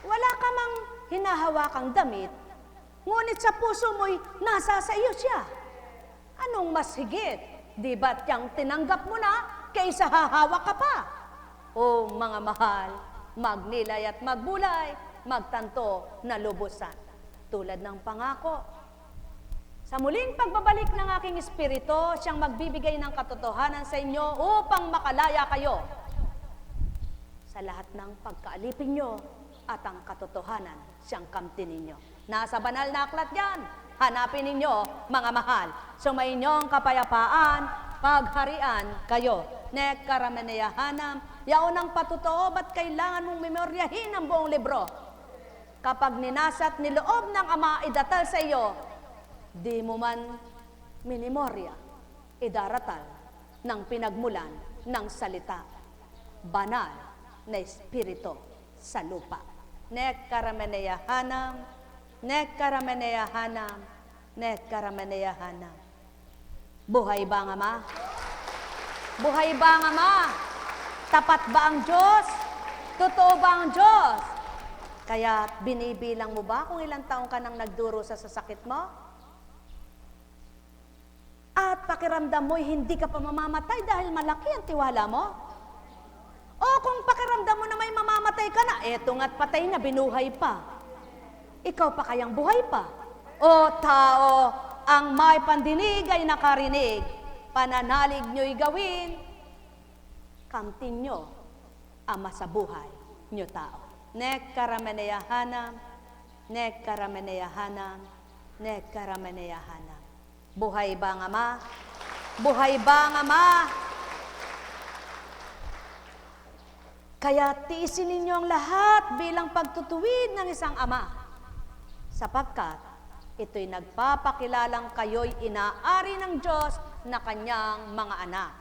Wala ka mang hinahawakang damit, ngunit sa puso mo'y nasa sa iyo siya. Anong mas higit? Di ba't yang tinanggap mo na kaysa hahawak ka pa? O mga mahal, magnilay at magbulay, magtanto na lubusan. Tulad ng pangako. Sa muling pagbabalik ng aking espiritu, siyang magbibigay ng katotohanan sa inyo upang makalaya kayo sa lahat ng pagkaalipin nyo at ang katotohanan siyang kamtin ninyo. Nasa banal na aklat yan. Hanapin ninyo, mga mahal. Sumayin nyo ang kapayapaan, pagharian kayo. Nekkarameneyahanam, yaon ang patutoo, ba't kailangan mong memoryahin ang buong libro? Kapag ninasat niloob ng Ama idatal sa iyo, di mo man minimorya, idaratal ng pinagmulan ng salita, banal na espiritu sa lupa. Nekkarameneyahanam, nekkarameneyahanam, nekkarameneyahanam. Buhay ba ang Ama? Buhay ba ang Ama? Tapat ba ang Diyos? Totoo ba ang Diyos? Kaya binibilang mo ba kung ilang taong ka nang nagduro sa sakit mo? At pakiramdam mo'y hindi ka pa mamamatay dahil malaki ang tiwala mo? O kung pakiramdam mo na may mamamatay ka na, eto nga't patay na, binuhay pa. Ikaw pa kayang buhay pa? O tao, ang may pandinig ay nakarinig, pananalig nyo'y gawin, kamtin nyo, Ama sa buhay nyo tao. Nekkarameneyahanam, nekkarameneyahanam, nekkarameneyahanam. Buhay ba ang Ama? Buhay ba ang Ama? Kaya tiisin ninyo ang lahat bilang pagtutuwid ng isang Ama, sapagkat ito'y nagpapakilalang kayo'y inaari ng Diyos na kanyang mga anak.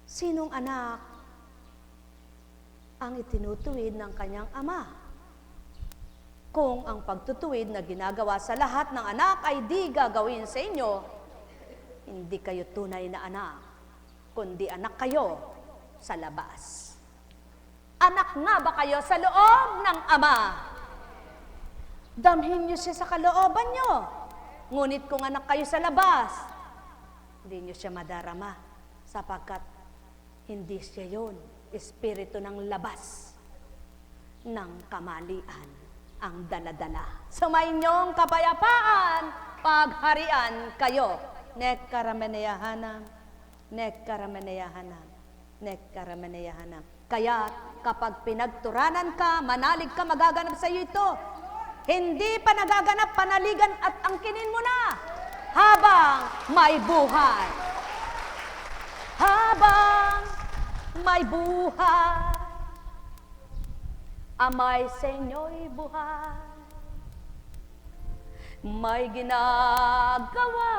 Sinong anak ang itinutuwid ng kanyang Ama? Kung ang pagtutuwid na ginagawa sa lahat ng anak ay di gagawin sa inyo, hindi kayo tunay na anak, kundi anak kayo sa labas. Anak nga ba kayo sa loob ng Ama? Damhin niyo siya sa kalooban niyo. Ngunit kung anak kayo sa labas, hindi niyo siya madarama sapagkat hindi siya yun, espiritu ng labas ng kamalian ang daladala. Sumayinyong kapayapaan, pagharian kayo. Nekkarameneyahanam, nekkarameneyahanam, nekkarameneyahanam. Kaya kapag pinagturanan ka, manalig ka, magaganap sa iyo ito. Hindi pa nagaganap, panaligan at angkinin mo na habang may buhay. Habang may buhay, amay sa inyo'y buhay. May ginagawa,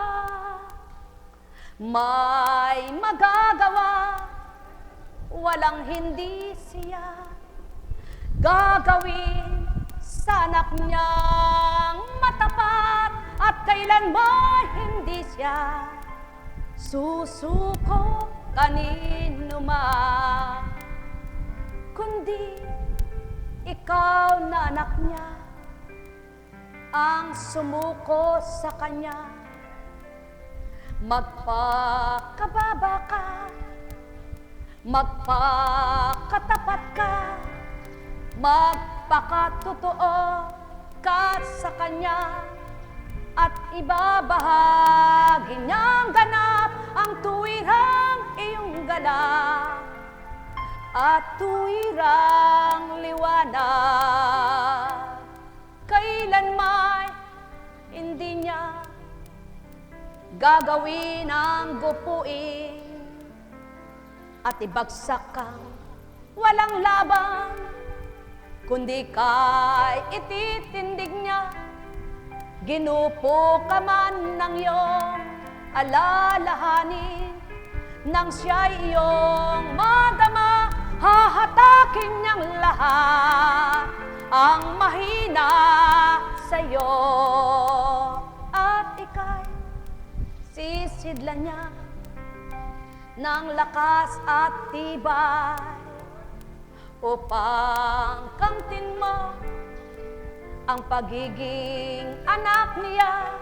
may magagawa, walang hindi siya gagawin sa anak niyang matapat at kailanman hindi siya susuko kanino man, kundi ikaw na anak niya ang sumuko sa kanya. Magpakababa ka, magpakatapat ka, magpakatotoo ka sa kanya, at ibabahagi niyang ganap ang tuwirang iyong ganap at tuwirang liwanag. Kailanman hindi niya gagawin ang gupuin at ibagsak kang walang laban, kundi kay ititindig niya. Ginupo ka man ng iyong alalahanin, nang siya'y iyong madama, hahatakin niyang lahat ang mahina sa iyo. At ika'y sisidlan niya ng lakas at tibay upang kamtin mo ang pagiging anak niya.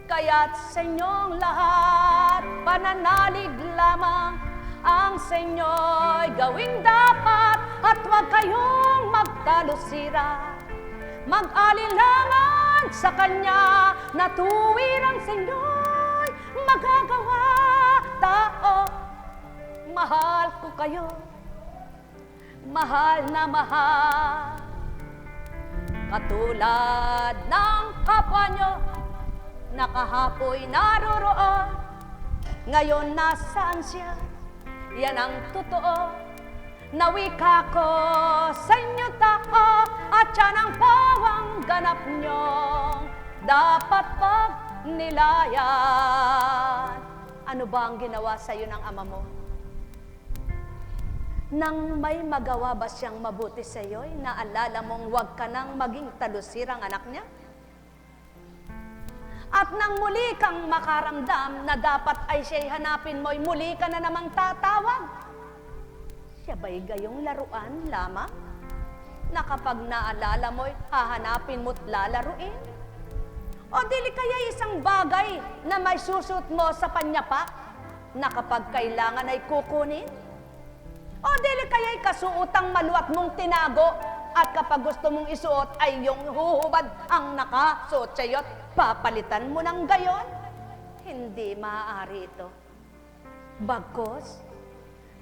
Kaya't sa inyong lahat, pananalig lamang ang sa inyo'y gawing dapat, at huwag kayong magtalusira. Mag-alinlangan sa Kanya na tuwirang sa inyo'y magagawa. Tao, mahal ko kayo, mahal na mahal, katulad ng kapwa nyo na kahapoy naroroon, ngayon nasaan siya? Yan ang totoo na wika ko sa inyo tao, at yan ang pawang ganap nyong dapat pag nilayan. Ano ba ang ginawa sa iyo ng ama mo? Nang may magawa ba siyang mabuti sa iyo'y naalala mong huwag ka nang maging talusirang anak niya? At nang muli kang makaramdam na dapat ay siya'y hanapin mo'y muli ka na namang tatawag, siya ba'y gayong laruan lamang? Na kapag naalala mo'y hahanapin mo't lalaruin? O dili kaya isang bagay na may susot mo sa panyapak na kapag kailangan ay kukunin? O dili kaya'y kasuotang maluwat mong tinago at kapag gusto mong isuot ay yung huhubad ang nakasuot sa'yo't papalitan mo ng gayon? Hindi maaari ito. Bagkos,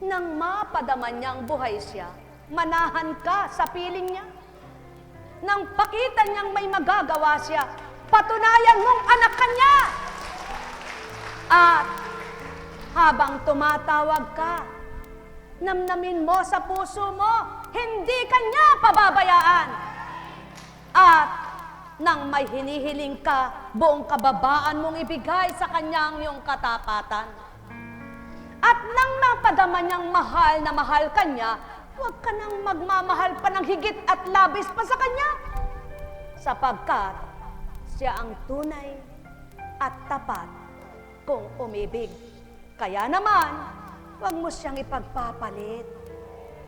nang mapadaman niyang buhay siya, manahan ka sa piling niya. Nang pakita niyang may magagawa siya, patunayan mong anak ka niya. At habang tumatawag ka, namnamin mo sa puso mo, hindi ka niya pababayaan. At nang may hinihiling ka, buong kababaan mong ibigay sa kanyang iyong katapatan. At nang napadama niyang mahal na mahal ka niya, huwag ka nang magmamahal pa ng higit at labis pa sa kanya. sapagkat siya ang tunay at tapat kung umibig. Kaya naman, huwag mo siyang ipagpapalit.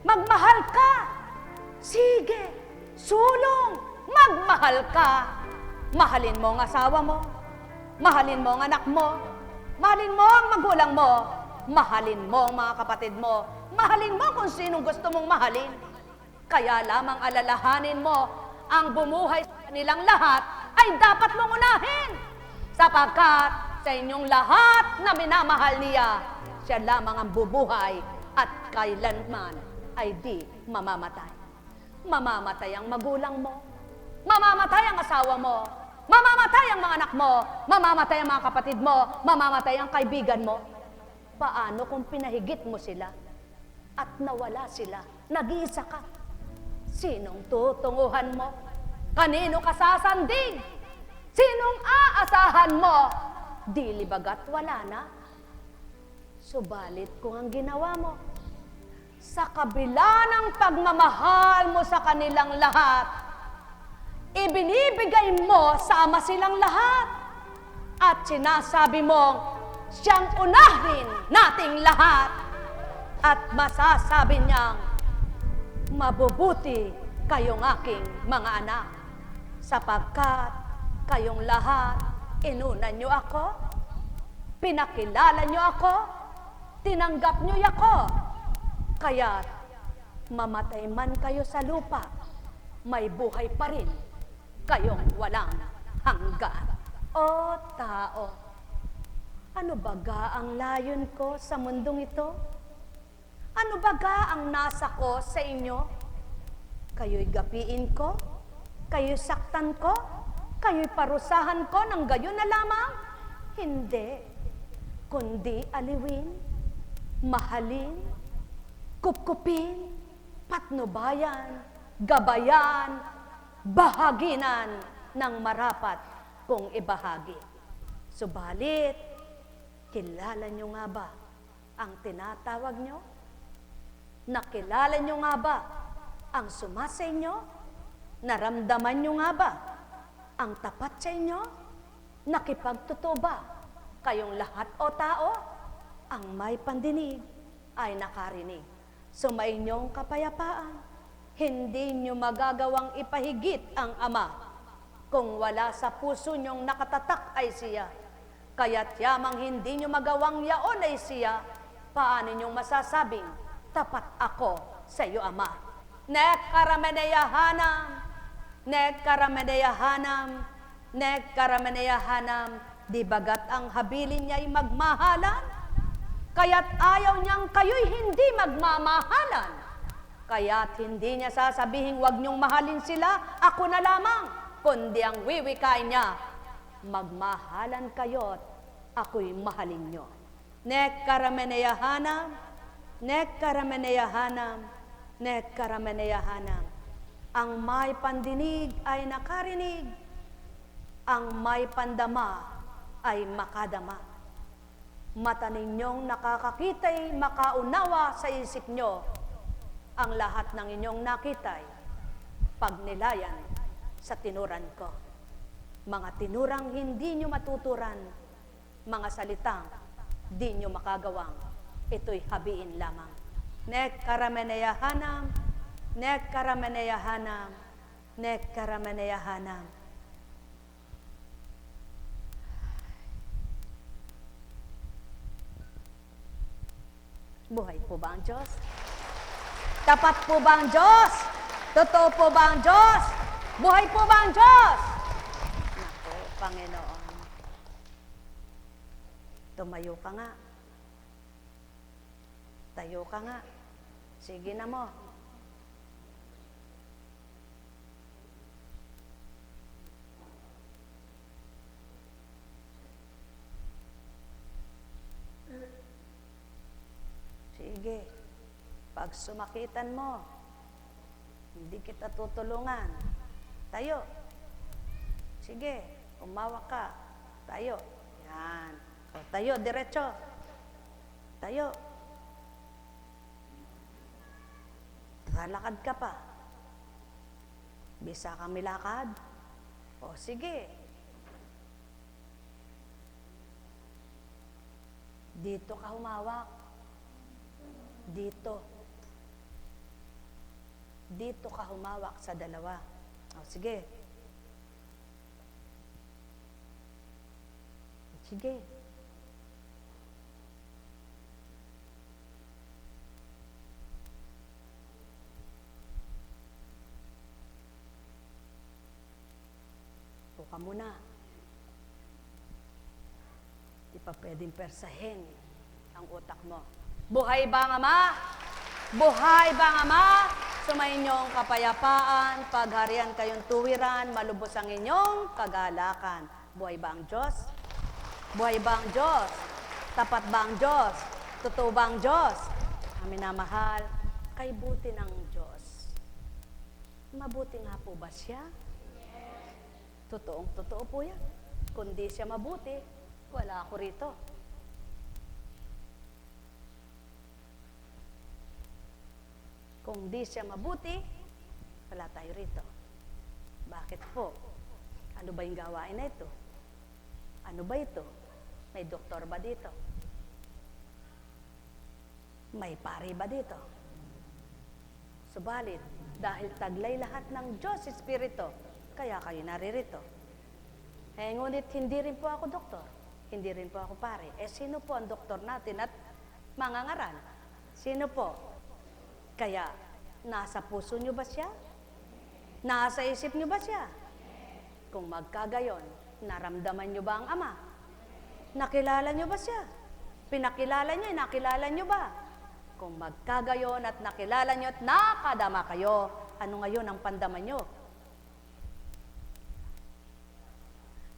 Magmahal ka! Sige, sulong! Magmahal ka! Mahalin mo ang asawa mo, mahalin mo ang anak mo, mahalin mo ang magulang mo, mahalin mo ang mga kapatid mo, mahalin mo kung sinong gusto mong mahalin. Kaya lamang alalahanin mo ang bumuhay sa kanilang lahat ay dapat mong unahin. Sapagkat sa inyong lahat na minamahal niya, siya lamang ang bubuhay at kailanman ay di mamamatay. Mamamatay ang magulang mo, mamamatay ang asawa mo, mamamatay ang mga anak mo, mamamatay ang mga kapatid mo, mamamatay ang kaibigan mo. Paano kung pinahigit mo sila at nawala sila, nag-iisa ka? Sinong tutunguhan mo? Kanino ka sasandig? Sinong aasahan mo? Di libagat wala na. Subalit kung ang ginawa mo, sa kabila ng pagmamahal mo sa kanilang lahat, ibinibigay mo sa Ama silang lahat at sinasabi mong siyang unahin nating lahat at masasabi niyang mabubuti kayong aking mga anak sapagkat kayong lahat inunan niyo ako, pinakilala niyo ako, tinanggap niyo ako, kaya't mamatay man kayo sa lupa, may buhay pa rin kayong walang hanggan. O tao, ano baga ang layon ko sa mundong ito? Ano baga ang nasa ko sa inyo? Kayo'y gapiin ko? Kayo'y saktan ko? Kayo'y parusahan ko ng gayon na lamang? Hindi, kundi aliwin, mahalin, kupkupin, patnubayan, gabayan, bahaginan ng marapat kung ibahagi. Subalit, kilala nyo nga ba ang tinatawag nyo? Nakilala nyo nga ba ang sumasa inyo? Naramdaman nyo nga ba ang tapat sa inyo? Nakipagtotoo ba kayong lahat o tao? Ang may pandinig ay nakarinig. Sumainyong kapayapaan, hindi nyo magagawang ipahigit ang Ama kung wala sa puso nyong nakatatak ay siya. Kaya't yamang hindi nyo magawang yaon ay siya, paano nyong masasabing, tapat ako sa iyo, Ama. Nek karameneyahanam, nek karameneyahanam, nek karameneyahanam, di bagat ang habilin niya'y magmahalan, kaya't ayaw niyang kayo'y hindi magmamahalan. Kaya't hindi niya sasabihin, huwag niyong mahalin sila, ako na lamang, kundi ang wiwikay niya, magmahalan kayo't ako'y mahalin niyo. Nek karameneyahanam, nek karameneyahanam, nek karameneyahanam. Ang may pandinig ay nakarinig, ang may pandama ay makadama. Mata ninyong nakakakita'y makaunawa sa isip nyo, ang lahat ng inyong nakita'y pagnilayan sa tinuran ko. Mga tinurang hindi nyo matuturan, mga salitang di nyo makagawang, ito'y habiin lamang. Nek karameneyahanam, nek karameneyahanam, nek karameneyahanam. Buhay po ba ang Diyos? Tapat po ba ang Diyos? Totoo po ba ang Diyos? Buhay po ba ang Diyos? Naku, Panginoon. Tumayo ka nga. Tayo ka nga. Sige na mo. Sige. Pag sumakitan mo, hindi kita tutulungan. Tayo. Sige, umawak ka. Tayo. Yan. O, tayo, diretso. Tayo. Lalakad ka pa. Bisa kang milakad. O sige. Dito ka humawak. Dito. Dito ka humawak sa dalawa. O sige. Sige. Upo ka muna. Di pa pwedeng persahin ang utak mo. Buhay ba ang Ama? Buhay ba ang Ama? Sumayinyong kapayapaan, pagharian kayong tuwiran, malubos ang inyong kagalakan. Buhay ba ang Diyos? Buhay ba ang Diyos? Tapat ba ang Diyos? Totoo ba ang Diyos? Ang minamahal, kay buti ng Diyos. Mabuti nga po ba siya? Totoo po yan. Kung di siya mabuti, wala ako rito. Kung di siya mabuti, wala tayo rito. Bakit po? Ano ba yung gawain na ito? Ano ba ito? May doktor ba dito? May pari ba dito? Subalit, dahil taglay lahat ng Diyos Espiritu, kaya kayo naririto. Ngunit hindi rin po ako doktor. Hindi rin po ako pare. Sino po ang doktor natin at mangangaral? Sino po? Kaya, nasa puso nyo ba siya? Nasa isip nyo ba siya? Kung magkagayon, naramdaman nyo ba ang Ama? Nakilala nyo ba siya? Pinakilala niya, nakilala nyo ba? Kung magkagayon at nakilala nyo at nakadama kayo, ano ngayon ang pandama nyo?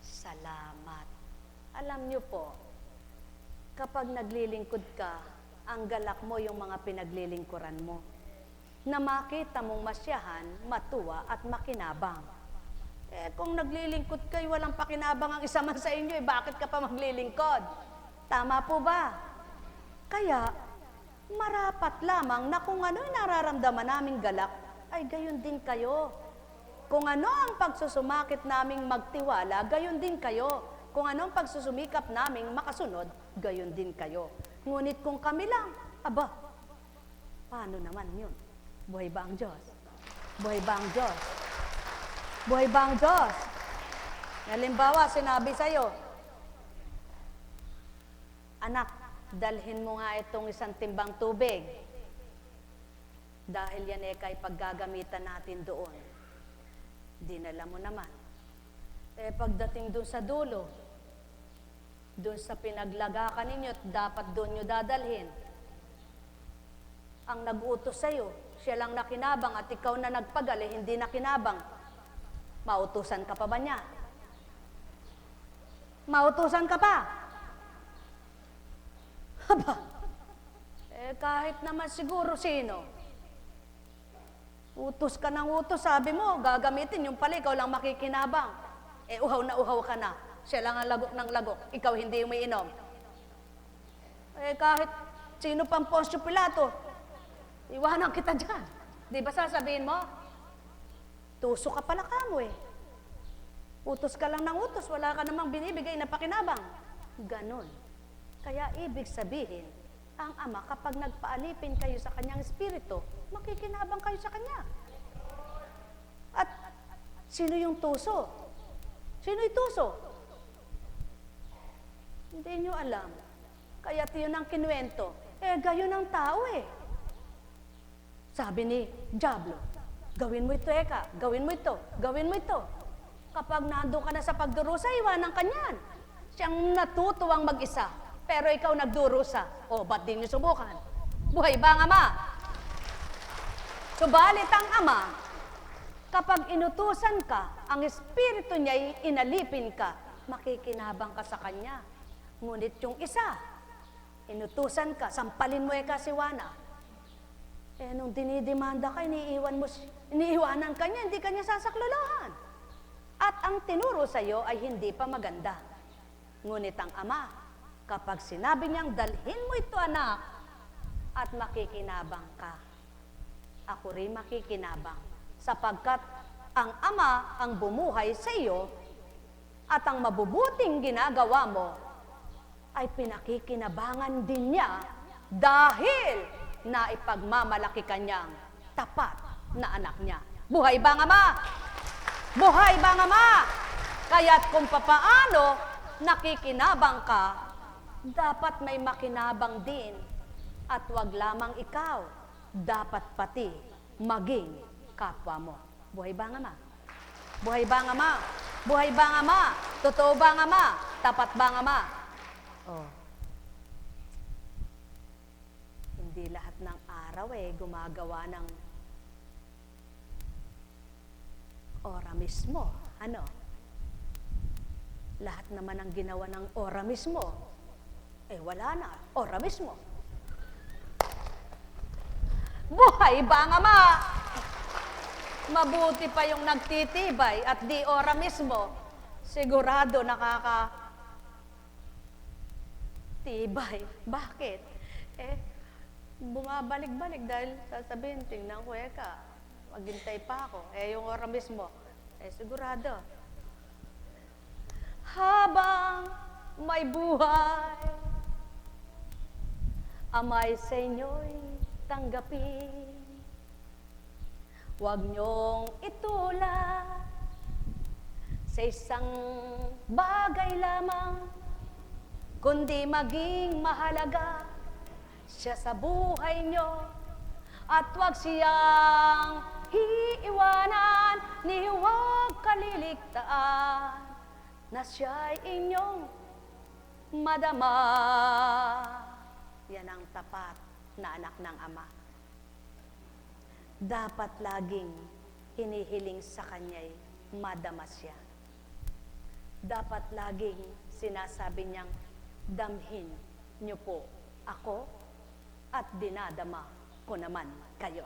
Salamat. Alam nyo po, kapag naglilingkod ka, ang galak mo yung mga pinaglilingkuran mo. Na makita mong masyahan, matuwa at makinabang. Kung naglilingkod kayo, walang pakinabang ang isa man sa inyo, bakit ka pa maglilingkod? Tama po ba? Kaya, marapat lamang na kung ano yung nararamdaman naming galak, ay gayon din kayo. Kung ano ang pagsusumakit naming magtiwala, gayon din kayo. Kung ano ang pagsusumikap naming makasunod, gayon din kayo. Ngunit kung kami lang, aba, paano naman yun? Buhay ba ang Diyos? Buhay ba ang Diyos? Buhay ba ang Diyos? Halimbawa, sinabi sa'yo, anak, dalhin mo nga itong isang timbang tubig. Dahil yan kay paggagamitan natin doon. Dinala mo naman. Pagdating doon sa dulo, doon sa pinaglagakan ninyo, dapat doon nyo dadalhin. Ang nag-utos sa'yo, siya lang nakinabang at ikaw na nagpagal, hindi nakinabang. Mautusan ka pa ba niya? Mautusan ka pa? Haba, kahit naman siguro sino. Utos ka ng utos, sabi mo, gagamitin yung pala, ikaw lang makikinabang. Uhaw na uhaw ka na. Siya lang ang lagok ng lagok, ikaw hindi umiinom. Kahit sino pang Poncio Pilato, iwanan kita dyan. Di ba sasabihin mo? Tuso ka pala ka mo Utos ka lang ng utos, wala ka namang binibigay na pakinabang. Ganon. Kaya ibig sabihin, ang Ama kapag nagpaalipin kayo sa kanyang espiritu, makikinabang kayo sa kanya. At sino yung tuso? Sino yung tuso? Hindi nyo alam. Kaya yun ang kinuwento. Gayon ang tao Sabi ni Diablo, gawin mo ito, gawin mo ito, gawin mo ito. Kapag nandun ka na sa pagdurusa, iwanan ka niyan. Siyang natutuwang mag-isa, pero ikaw nagdurusa. Ba't di nyo subukan? Buhay ba ang Ama? Subalit ang Ama, kapag inutusan ka, ang espiritu niya'y inalipin ka, makikinabang ka sa Kanya. Ngunit yung isa, inutusan ka, sampalin mo kasiwana. Nung dinidemanda ka, iniiwanan ka niya, hindi ka niya sasaklolohan. At ang tinuro sa iyo ay hindi pa maganda. Ngunit ang Ama, kapag sinabi niyang, dalhin mo ito anak, at makikinabang ka. Ako rin makikinabang, sapagkat ang Ama ang bumuhay sa iyo at ang mabubuting ginagawa mo ay pinakikinabangan din niya dahil naipagmamalaki kanyang tapat na anak niya. Buhay ba ang Ama? Buhay ba ang Ama? Kaya't kung papaano nakikinabang ka, dapat may makinabang din. At wag lamang ikaw, dapat pati maging kapwa mo. Buhay ba ang Ama? Buhay ba ang Ama? Buhay ba ang Ama? Totoo ba ang Ama? Tapat ba ang Ama? Oh. Hindi lahat ng araw gumagawa ng ora mismo. Ano? Lahat naman ang ginawa ng ora mismo. Wala na. Ora mismo. Buhay ba ang Ama? Mabuti pa yung nagtitibay at di ora mismo. Sigurado nakakatibay. Bakit? Bumabalik-balik dahil sasabihin, tingnan ko maghintay pa ako. Yung ora mismo, sigurado. Habang may buhay, Amay sa inyo'y tanggapin. Huwag niyong itulad sa isang bagay lamang, kundi maging mahalaga siya sa buhay niyo. At huwag siyang iiwanan, ni huwag kaliligtaan, na siya'y inyong madama. Yan ang tapat na anak ng Ama. Dapat laging hinihiling sa Kanya'y madama siya. Dapat laging sinasabi niyang, damhin niyo po ako at dinadama ko naman kayo.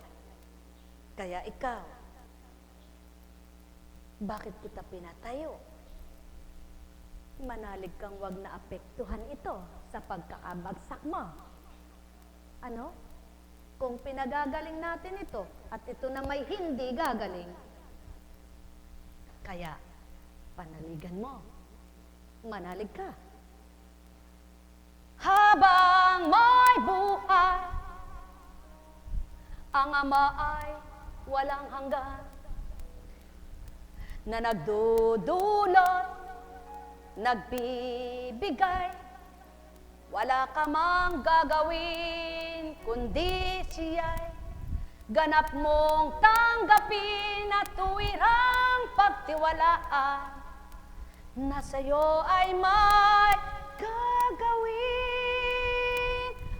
Kaya ikaw, bakit kita pinatayo? Manalig kang wag na apektuhan ito sa pagkakabagsak mo. Ano? Kung pinagagaling natin ito at ito na may hindi gagaling, kaya panaligan mo. Manalig ka. Habang may buhay, ang Ama ay walang hanggan, na nagdudulot, nagbibigay, wala ka mang gagawin, kundi siya'y ganap mong tanggapin at tuwirang pagtiwalaan, na sa'yo ay may gagawin.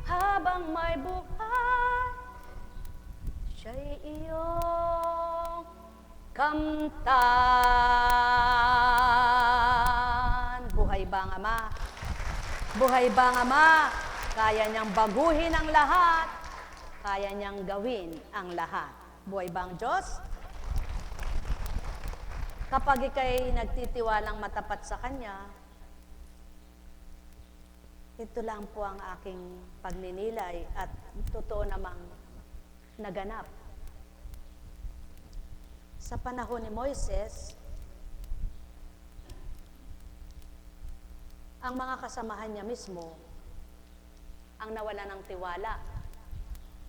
Habang may buhay, siya'y iyong kamtan. Buhay ba ang Ama? Buhay ba ang Ama? Kaya niyang baguhin ang lahat. Kaya niyang gawin ang lahat. Buhay ba ang Diyos? Kapag ika'y nagtitiwalang matapat sa Kanya, ito lang po ang aking pagninilay at totoo namang naganap. Sa panahon ni Moises, ang mga kasamahan niya mismo ang nawala ng tiwala.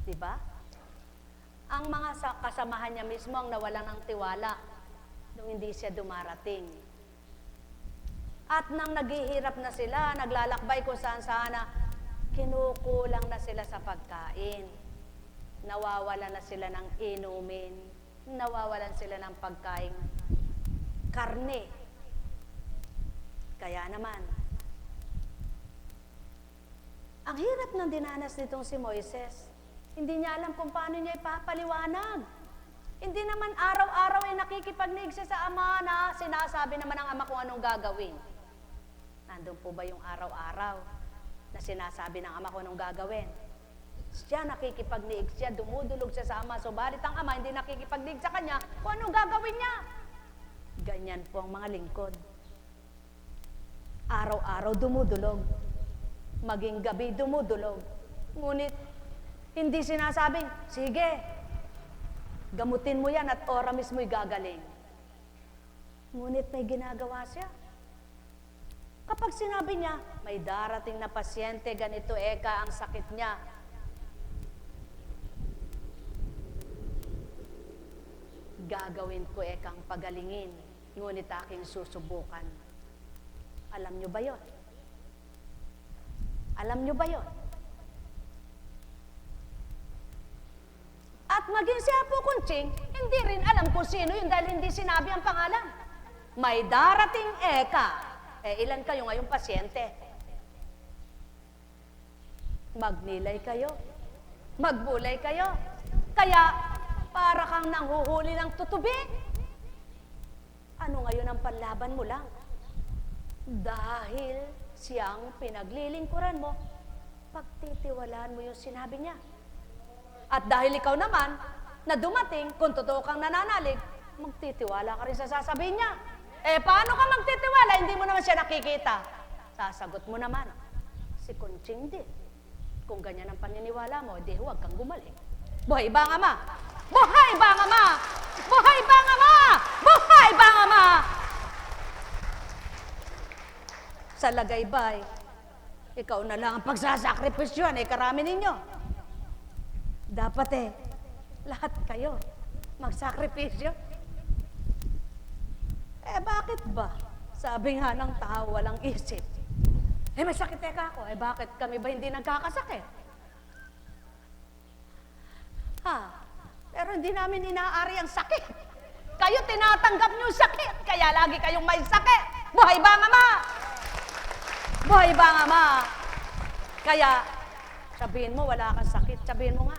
Diba? Ang mga kasamahan niya mismo ang nawala ng tiwala nung hindi siya dumarating. At nang naghihirap na sila, naglalakbay kung saan-saan na, kinukulang na sila sa pagkain. Nawawala na sila ng inumin. Nawawalan sila ng pagkain karne. Kaya naman, ang hirap ng dinanas nitong si Moises. Hindi niya alam kung paano niya ipapaliwanag. Hindi naman araw-araw ay nakikipagnig siya sa Ama na sinasabi naman ng Ama kung anong gagawin. Nandun po ba yung araw-araw na sinasabi ng Ama kung anong gagawin? Siya nakikipagnig, siya dumudulog siya sa Ama. Subalit ang Ama hindi nakikipagnig sa Kanya kung anong gagawin niya. Ganyan po ang mga lingkod. Araw-araw dumudulog. Maging gabi dumudulog. Ngunit, hindi sinasabing, sige, gamutin mo yan at ora mismo'y gagaling. Ngunit may ginagawa siya. Kapag sinabi niya, may darating na pasyente, ganito eka ang sakit niya. Gagawin ko ekang pagalingin, ngunit aking susubukan. Alam niyo ba yon? Alam niyo ba yon? At maging si Apo Kunching, hindi rin alam kung sino yun dahil hindi sinabi ang pangalan. May darating eka. Ilan kayo ngayong pasyente? Magnilay kayo. Magbulay kayo. Kaya, para kang nanghuhuli ng tutubi. Ano ngayon ang panlaban mo lang? Dahil siyang pinaglilingkuran mo, pagtitiwalaan mo yung sinabi niya. At dahil ikaw naman, na dumating, kung totoo kang nananalig, magtitiwala ka rin sa sasabihin niya. Paano ka magtitiwala? Hindi mo naman siya nakikita. Sasagot mo naman, si Kunching din. Kung ganyan ang paniniwala mo, di huwag kang gumaling. Buhay ba ang Ama? Buhay ba ang Ama? Buhay ba ang Ama? Buhay ba ang Ama? Sa lagaybay, ikaw na lang ang pagsasakripisyon, karami ninyo. Dapat lahat kayo magsakripisyo. Bakit ba? Sabi nga ng tao, walang isip. May sakit ako. Bakit kami ba hindi nagkakasakit? Pero hindi namin inaari ang sakit. Kayo tinatanggap niyo yung sakit, kaya lagi kayong may sakit. Buhay ba ang Ama? Buhay ba ang Ama? Kaya, sabihin mo, wala kang sakit. Sabihin mo nga,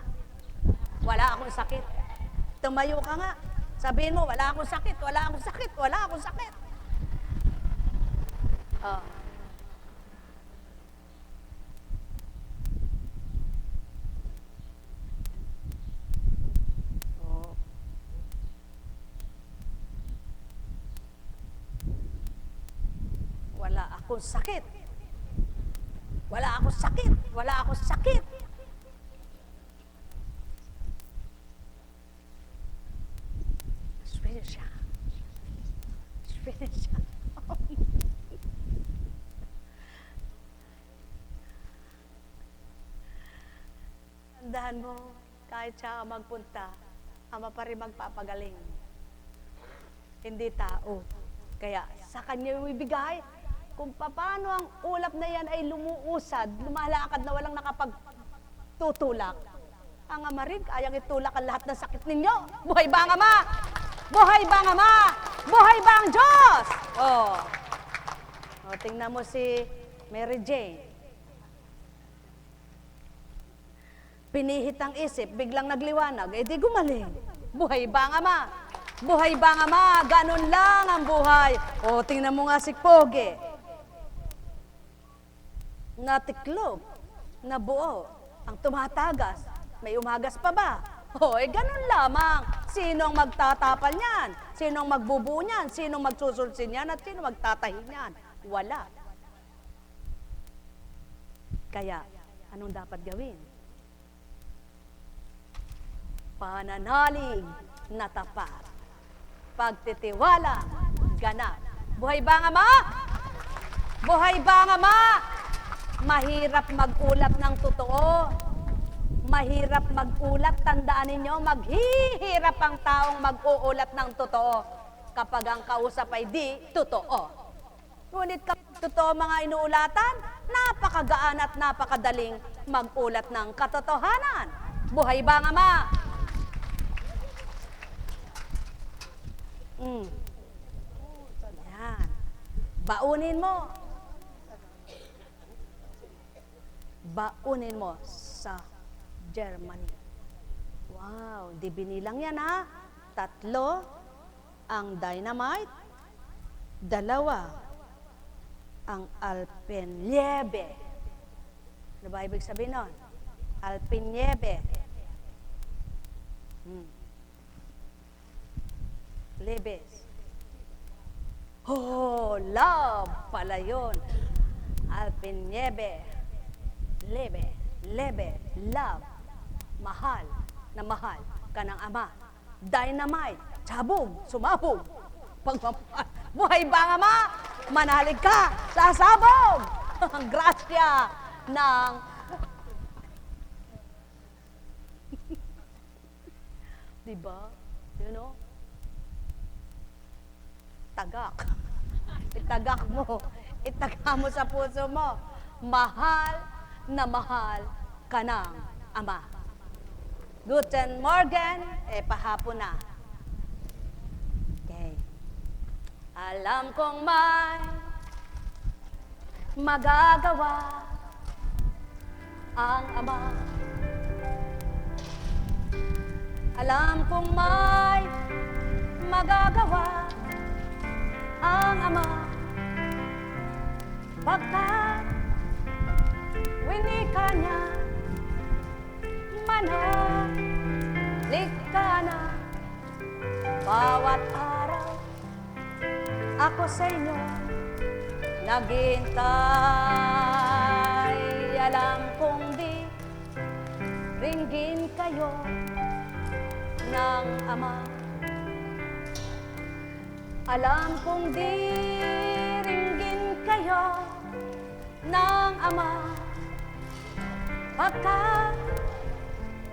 wala akong sakit. Tumayo ka nga. Sabihin mo, wala akong sakit, wala akong sakit, wala akong sakit. Wala akong sakit. Wala akong sakit. Wala akong sakit. Swedish. Tandaan mo, kahit siya magpunta, Ama pa rin magpapagaling. Hindi tao. Kaya sa kanya yung ibigay. Kung paano ang ulap na yan ay lumuusad, lumalakad na walang nakapagtutulak. Ang Ama rin, kayang itulak ang lahat ng sakit ninyo. Buhay ba ang Ama? Buhay ba ang Ama? Buhay ba ang Diyos? Tingnan mo si Mary Jane. Pinihit ang isip, biglang nagliwanag, di gumaling. Buhay ba ang Ama? Buhay ba ang Ama? Ganun lang ang buhay. Tingnan mo nga si Poge. Natiklop, nabuo, ang tumatagas. May umagas pa ba? Ganun lamang. Sinong magtatapal niyan? Sinong magbubuo niyan? Sinong magsusulsin niyan? At sino magtatahi niyan? Wala. Kaya, anong dapat gawin? Pananalig na tapat. Pagtitiwala, ganap. Buhay ba ang Ama? Buhay ba ang Ama? Mahirap mag-ulat ng totoo. Mahirap mag-ulat, tandaan ninyo, maghihirap ang taong mag-uulat ng totoo kapag ang kausap ay di totoo. Ngunit kapag totoo mga inuulatan, napakagaan at napakadaling mag-ulat ng katotohanan. Buhay ba ang Ama? Yan. Baunin mo. Baunin mo sa Germany. Wow, di binilang yan ha. 3 ang dynamite, 2 ang Alpenliebe. Ano ba ibig sabihin nun? Alpenliebe. Lebes. Love pala yun. Alpenliebe. Lebe, love, mahal na mahal ka ng Ama. Dynamite, sabog, sumabog, pagmamahal Buhay ba ang Ama? Manalig ka sa sabog! Ang grasya ng... Diba? You know? Tagak. Itagak mo. Itaga mo sa puso mo. Mahal na mahal ka ng Ama. Guten Morgen, pahapon na. Okay. Alam kong may magagawa ang Ama. Alam kong may magagawa ang Ama. Pagkat winika niya, manalig ka na. Bawat araw ako sa inyo naghihintay. Alam kong di ringgin kayo ng Ama. Alam kong di ringgin kayo ng Ama. Pagkat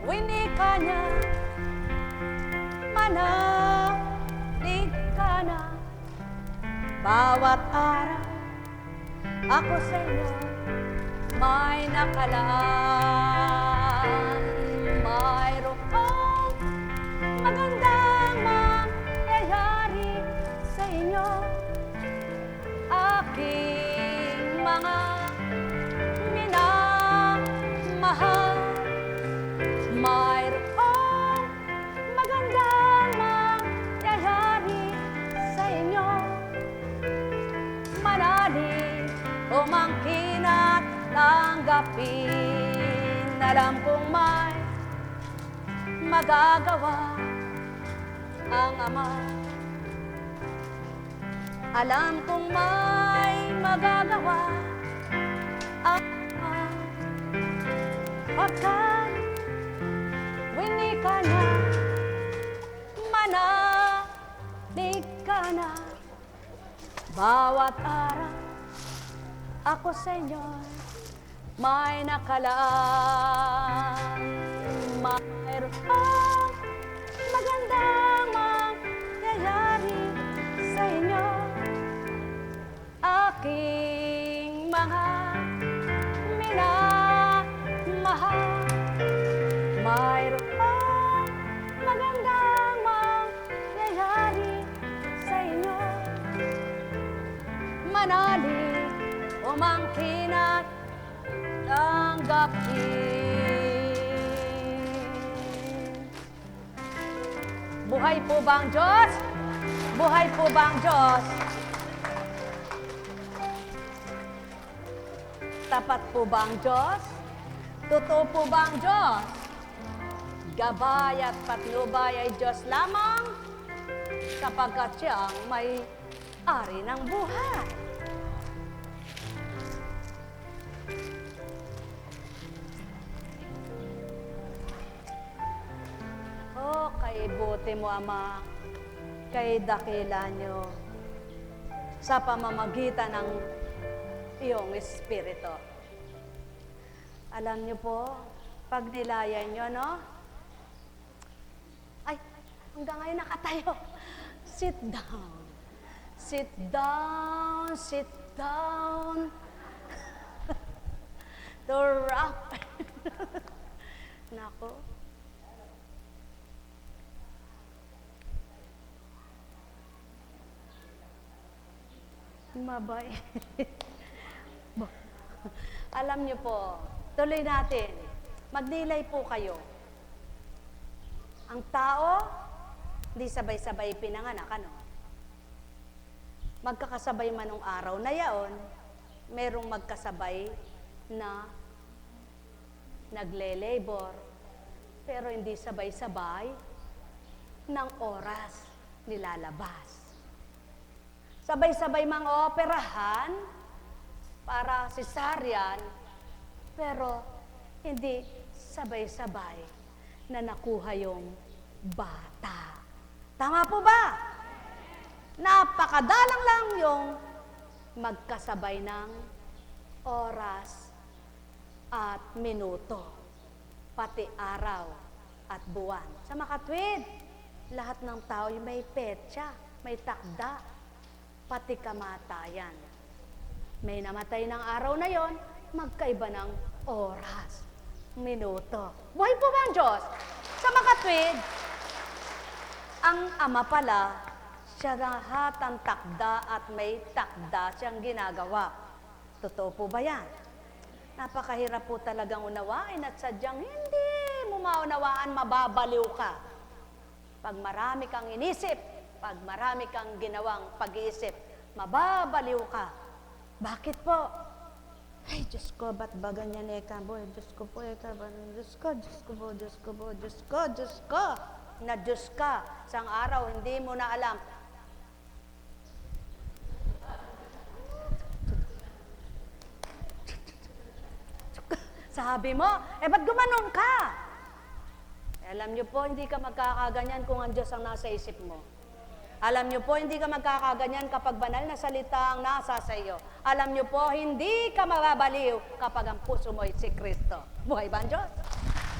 winika niya, manalig ka na. Bawat araw ako sa inyo may nakalaan. Mayroong magandang mangyayari sa inyo. Aking mga minamahal, mayroong magandang mangyayari sa inyo. Manalig, umangkin at tanggapin. Alam kong may magagawa ang Ama. Alam kong may magagawa ang Ama. Pagkat winika na, manalig ka na. Bawat araw ako sa inyo may nakalaan. Mayroong magandang mangyayari sa inyo. Aking mga minamahal, mayroong magandang mangyayari sa inyo. Manalig, umangkin at tanggapin. Buhay po ba ang Diyos? Buhay po ba ang Diyos? Tapat po ba ang Diyos? Totoo po ba ang Diyos? Gabay at patnubay ay Diyos lamang sapagkat siyang may ari ng buhay. Oh, kay buti mo, Ama, kay dakila nyo sa pamamagitan ng iyong Espiritu. Alam nyo po, pag nilayan nyo, no? Ay, hanggang ngayon nakatayo. Sit down. Sit down, sit down. To rock. Nako. Mabay. Alam niyo po, tuloy natin. Magnilay po kayo. Ang tao, hindi sabay-sabay pinanganak, ano? Magkakasabay man ng araw na yaon, merong magkasabay na nagle-labor, pero hindi sabay-sabay ng oras nilalabas. Sabay-sabay mga operahan para cesarean, pero hindi sabay-sabay na nakuha yung bata. Tama po ba? Napakadalang lang yung magkasabay ng oras at minuto, pati araw at buwan. Sa makatwid, lahat ng tao ay may petsa, may takda, pati kamatayan. May namatay ng araw na yon, magkaiba ng oras, minuto. Buhay po ba ang Diyos? Sa makatwid, ang Ama pala, siya lahat ang takda at may takda siyang ginagawa. Totoo po ba yan? Napakahirap po talagang unawain at sadyang hindi mo maunawaan, mababaliw ka. Pag marami kang inisip, pag marami kang ginawang pag-iisip, mababaliw ka. Bakit po? Ay, Diyos ko, ba't ba ganyan eka boy? Diyos ko po, eka ba? Diyos ko, Diyos ko po, Diyos ko po, Diyos ko, Diyos ko. Na Diyos ka, isang araw, hindi mo na alam. Sabi mo, ba't gumanon ka? Alam niyo po, hindi ka magkakaganyan kung ang Diyos ang nasa isip mo. Alam niyo po, hindi ka magkakaganyan kapag banal na salita ang nasa sa iyo. Alam niyo po, hindi ka mababaliw kapag ang puso mo ay si Kristo. Buhay ba ang Diyos?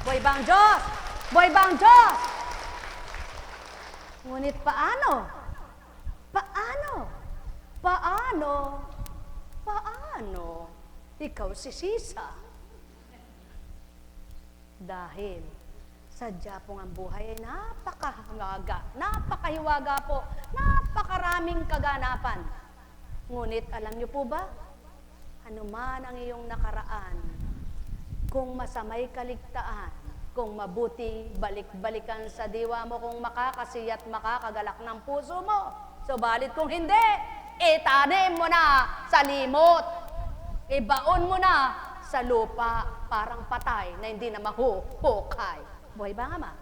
Buhay ba ang Diyos? Buhay ba ang Diyos? Ngunit paano? Paano? Paano? Paano? Ikaw sisisa. Dahil sadya pong ang buhay ay napakahiwaga po, napakaraming kaganapan. Ngunit alam niyo po ba, anuman ang iyong nakaraan, kung masamay kaligtaan, kung mabuti balik-balikan sa diwa mo, kung makakasiya at makakagalak ng puso mo, subalit kung hindi, itanim mo na sa limot, ibaon mo na sa lupa, parang patay na hindi na mahuhukay. Buhay ba nga, Ma?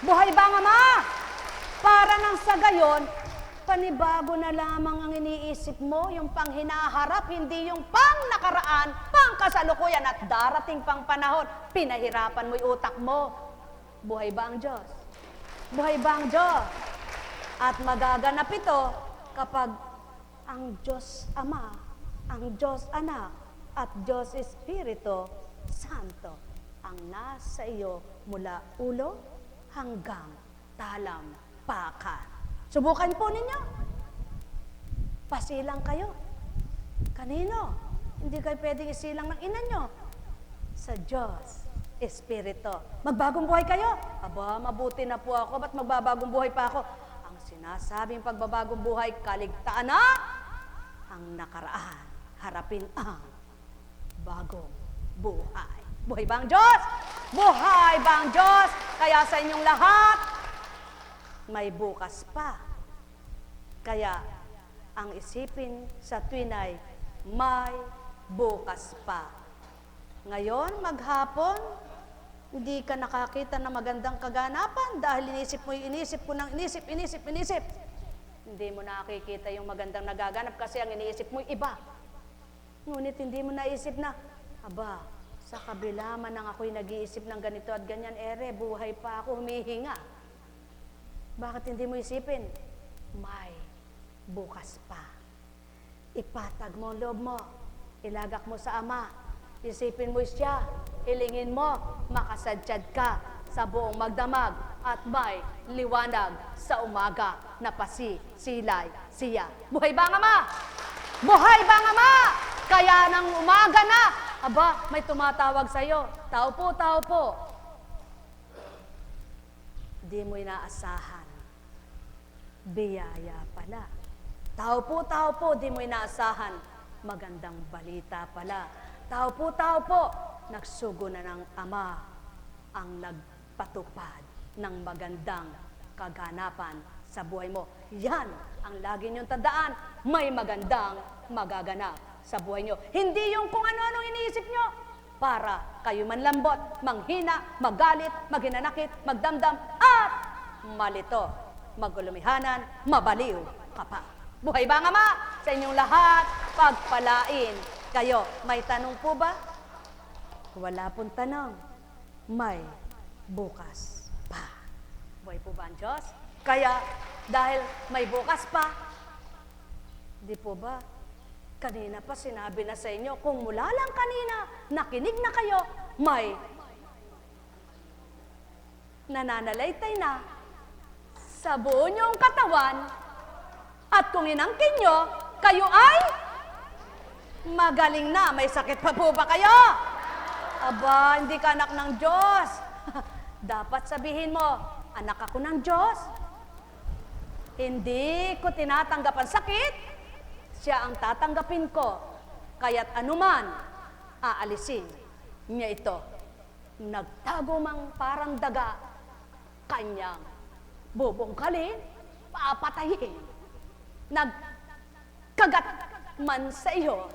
Buhay ba nga, Ma? Para nang sa gayon, panibago na lamang ang iniisip mo, yung pang hinaharap, hindi yung pang nakaraan, pang kasalukuyan at darating pang panahon. Pinahirapan mo yung utak mo. Buhay ba ang Diyos? Buhay ba ang Diyos? At magaganap ito kapag ang Diyos Ama, ang Diyos Anak, at Diyos Espiritu Santo ang nasa iyo mula ulo hanggang talampakan. Subukan po ninyo. Pasilang kayo. Kanino? Hindi kayo pwedeng isilang ng ina nyo. Sa Diyos Espiritu. Magbagong buhay kayo? Aba, mabuti na po ako. Ba't magbabagong buhay pa ako? Ang sinasabing pagbabagong buhay, kaligtaan na ang nakaraan. Harapin ang bagong buhay. Buhay ba ang Diyos? Buhay ba ang Diyos? Kaya sa inyong lahat, may bukas pa. Kaya, ang isipin sa tuwin ay, may bukas pa. Ngayon, maghapon, hindi ka nakakita ng magandang kaganapan dahil inisip mo yung inisip ko ng inisip. Hindi mo nakikita yung magandang nagaganap kasi ang iniisip mo yung iba. Ngunit hindi mo naisip na, aba, sa kabila man ang ako'y nag-iisip ng ganito at ganyan, buhay pa ako, humihinga. Bakit hindi mo isipin? May bukas pa. Ipatag mo ang loob mo, ilagak mo sa Ama, isipin mo siya, hilingin mo, makasadsyad ka sa buong magdamag at may liwanag sa umaga na pasisilay siya. Buhay ba ang Ama? Buhay ba ang Ama? Kaya nang umaga na, aba, may tumatawag sa'yo. Tao po, tao po. Di mo inaasahan. Biyaya pala. Tao po, di mo inaasahan. Magandang balita pala. Tao po, nagsugo na ng Ama ang nagpatupad ng magandang kaganapan sa buhay mo. Yan ang lagi niyong tandaan. May magandang magaganap sa buhay nyo. Hindi yung kung ano-anong iniisip nyo. Para kayo manlambot, manghina, magalit, maghinanakit, magdamdam, at malito, magulumihanan, mabaliw ka pa. Buhay ba nga, Ma? Sa inyong lahat, pagpalain kayo. May tanong po ba? Wala pong tanong. May bukas pa. Buhay po ba ang Diyos? Kaya, dahil may bukas pa, di po ba, kanina pa sinabi na sa inyo, kung mula lang kanina, nakinig na kayo, may nananalaytay na sa buo niyong katawan, at kung inangkin nyo, kayo ay magaling na. May sakit pa po ba kayo? Aba, hindi ka anak ng Diyos. Dapat sabihin mo, anak ako ng Diyos. Hindi ko tinatanggap ang sakit, siya ang tatanggapin ko. Kaya't anuman, aalisin niya ito. Nagtago mang parang daga, kanyang bubungkalin, papatayin. Nagkagat man sa iyo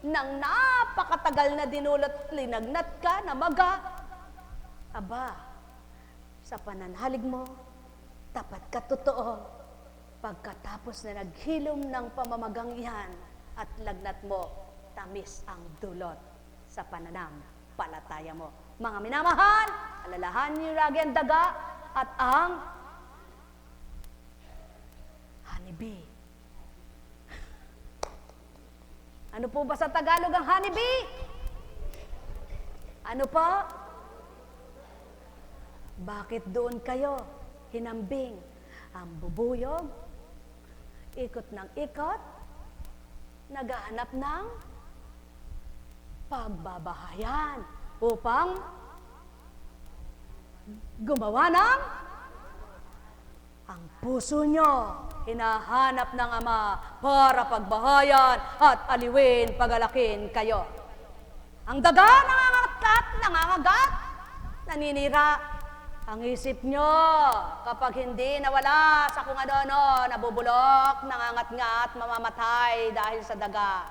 ng napakatagal na dinulot, linagnat ka na maga. Aba, sa pananhalig mo, tapat ka totoo. Pagkatapos na naghilom ng pamamagang iyan at lagnat mo, tamis ang dulot sa pananampalataya mo. Mga minamahal, alalahan niyo lagi ang daga at ang honeybee. Ano po ba sa Tagalog ang honeybee? Ano po? Bakit doon kayo hinambing ang bubuyog? Ikot ng ikot, naghahanap ng pagbabahayan upang gumawa ng ang puso nyo. Hinahanap ng Ama para pagbahayan at aliwin, pagalakin kayo. Ang daga nangangagat, naninira ang isip nyo kapag hindi nawala sa kung ano-ano, nabubulok, nangangat-ngat, mamamatay dahil sa daga.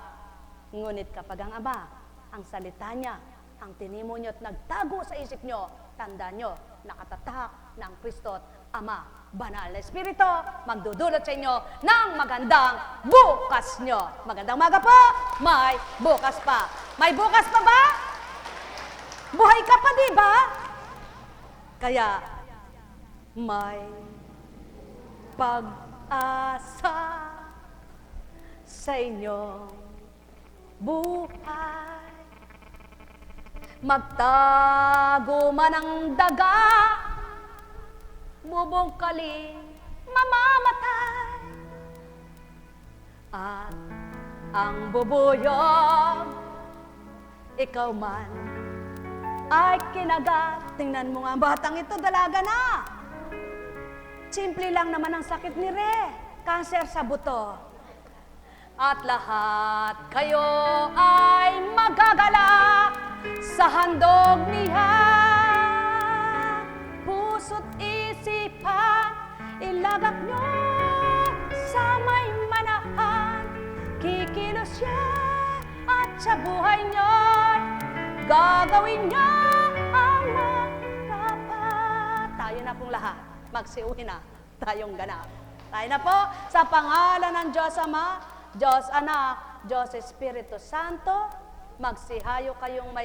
Ngunit kapag ang Ama, ang salita niya, ang tinimo nyo at nagtago sa isip nyo, tandaan nyo, nakatatak ng Kristo't Ama, Banal na Espiritu, magdudulot sa inyo ng magandang bukas nyo. Magandang maga po, may bukas pa. May bukas pa ba? Buhay ka pa, di ba? Kaya, may pag-asa sa inyong buhay. Magtago man ang daga, bubungkalin, mamamatay. At ang bubuyog, ikaw man ay kinagat. Tingnan mo nga ang batang ito, dalaga na. Simple lang naman ang sakit ni Re, kanser sa buto. At lahat kayo ay magagalak sa handog niya. Puso't isipan, ilagak nyo sa may manahan. Kikilos siya at sa buhay nyo, gagawin niya ang marapat. Tayo na pong lahat, magsiuwi na tayong ganap. Tayo na po sa pangalan ng Diyos Ama, Diyos Anak, Diyos Espiritu Santo, magsihayo kayong may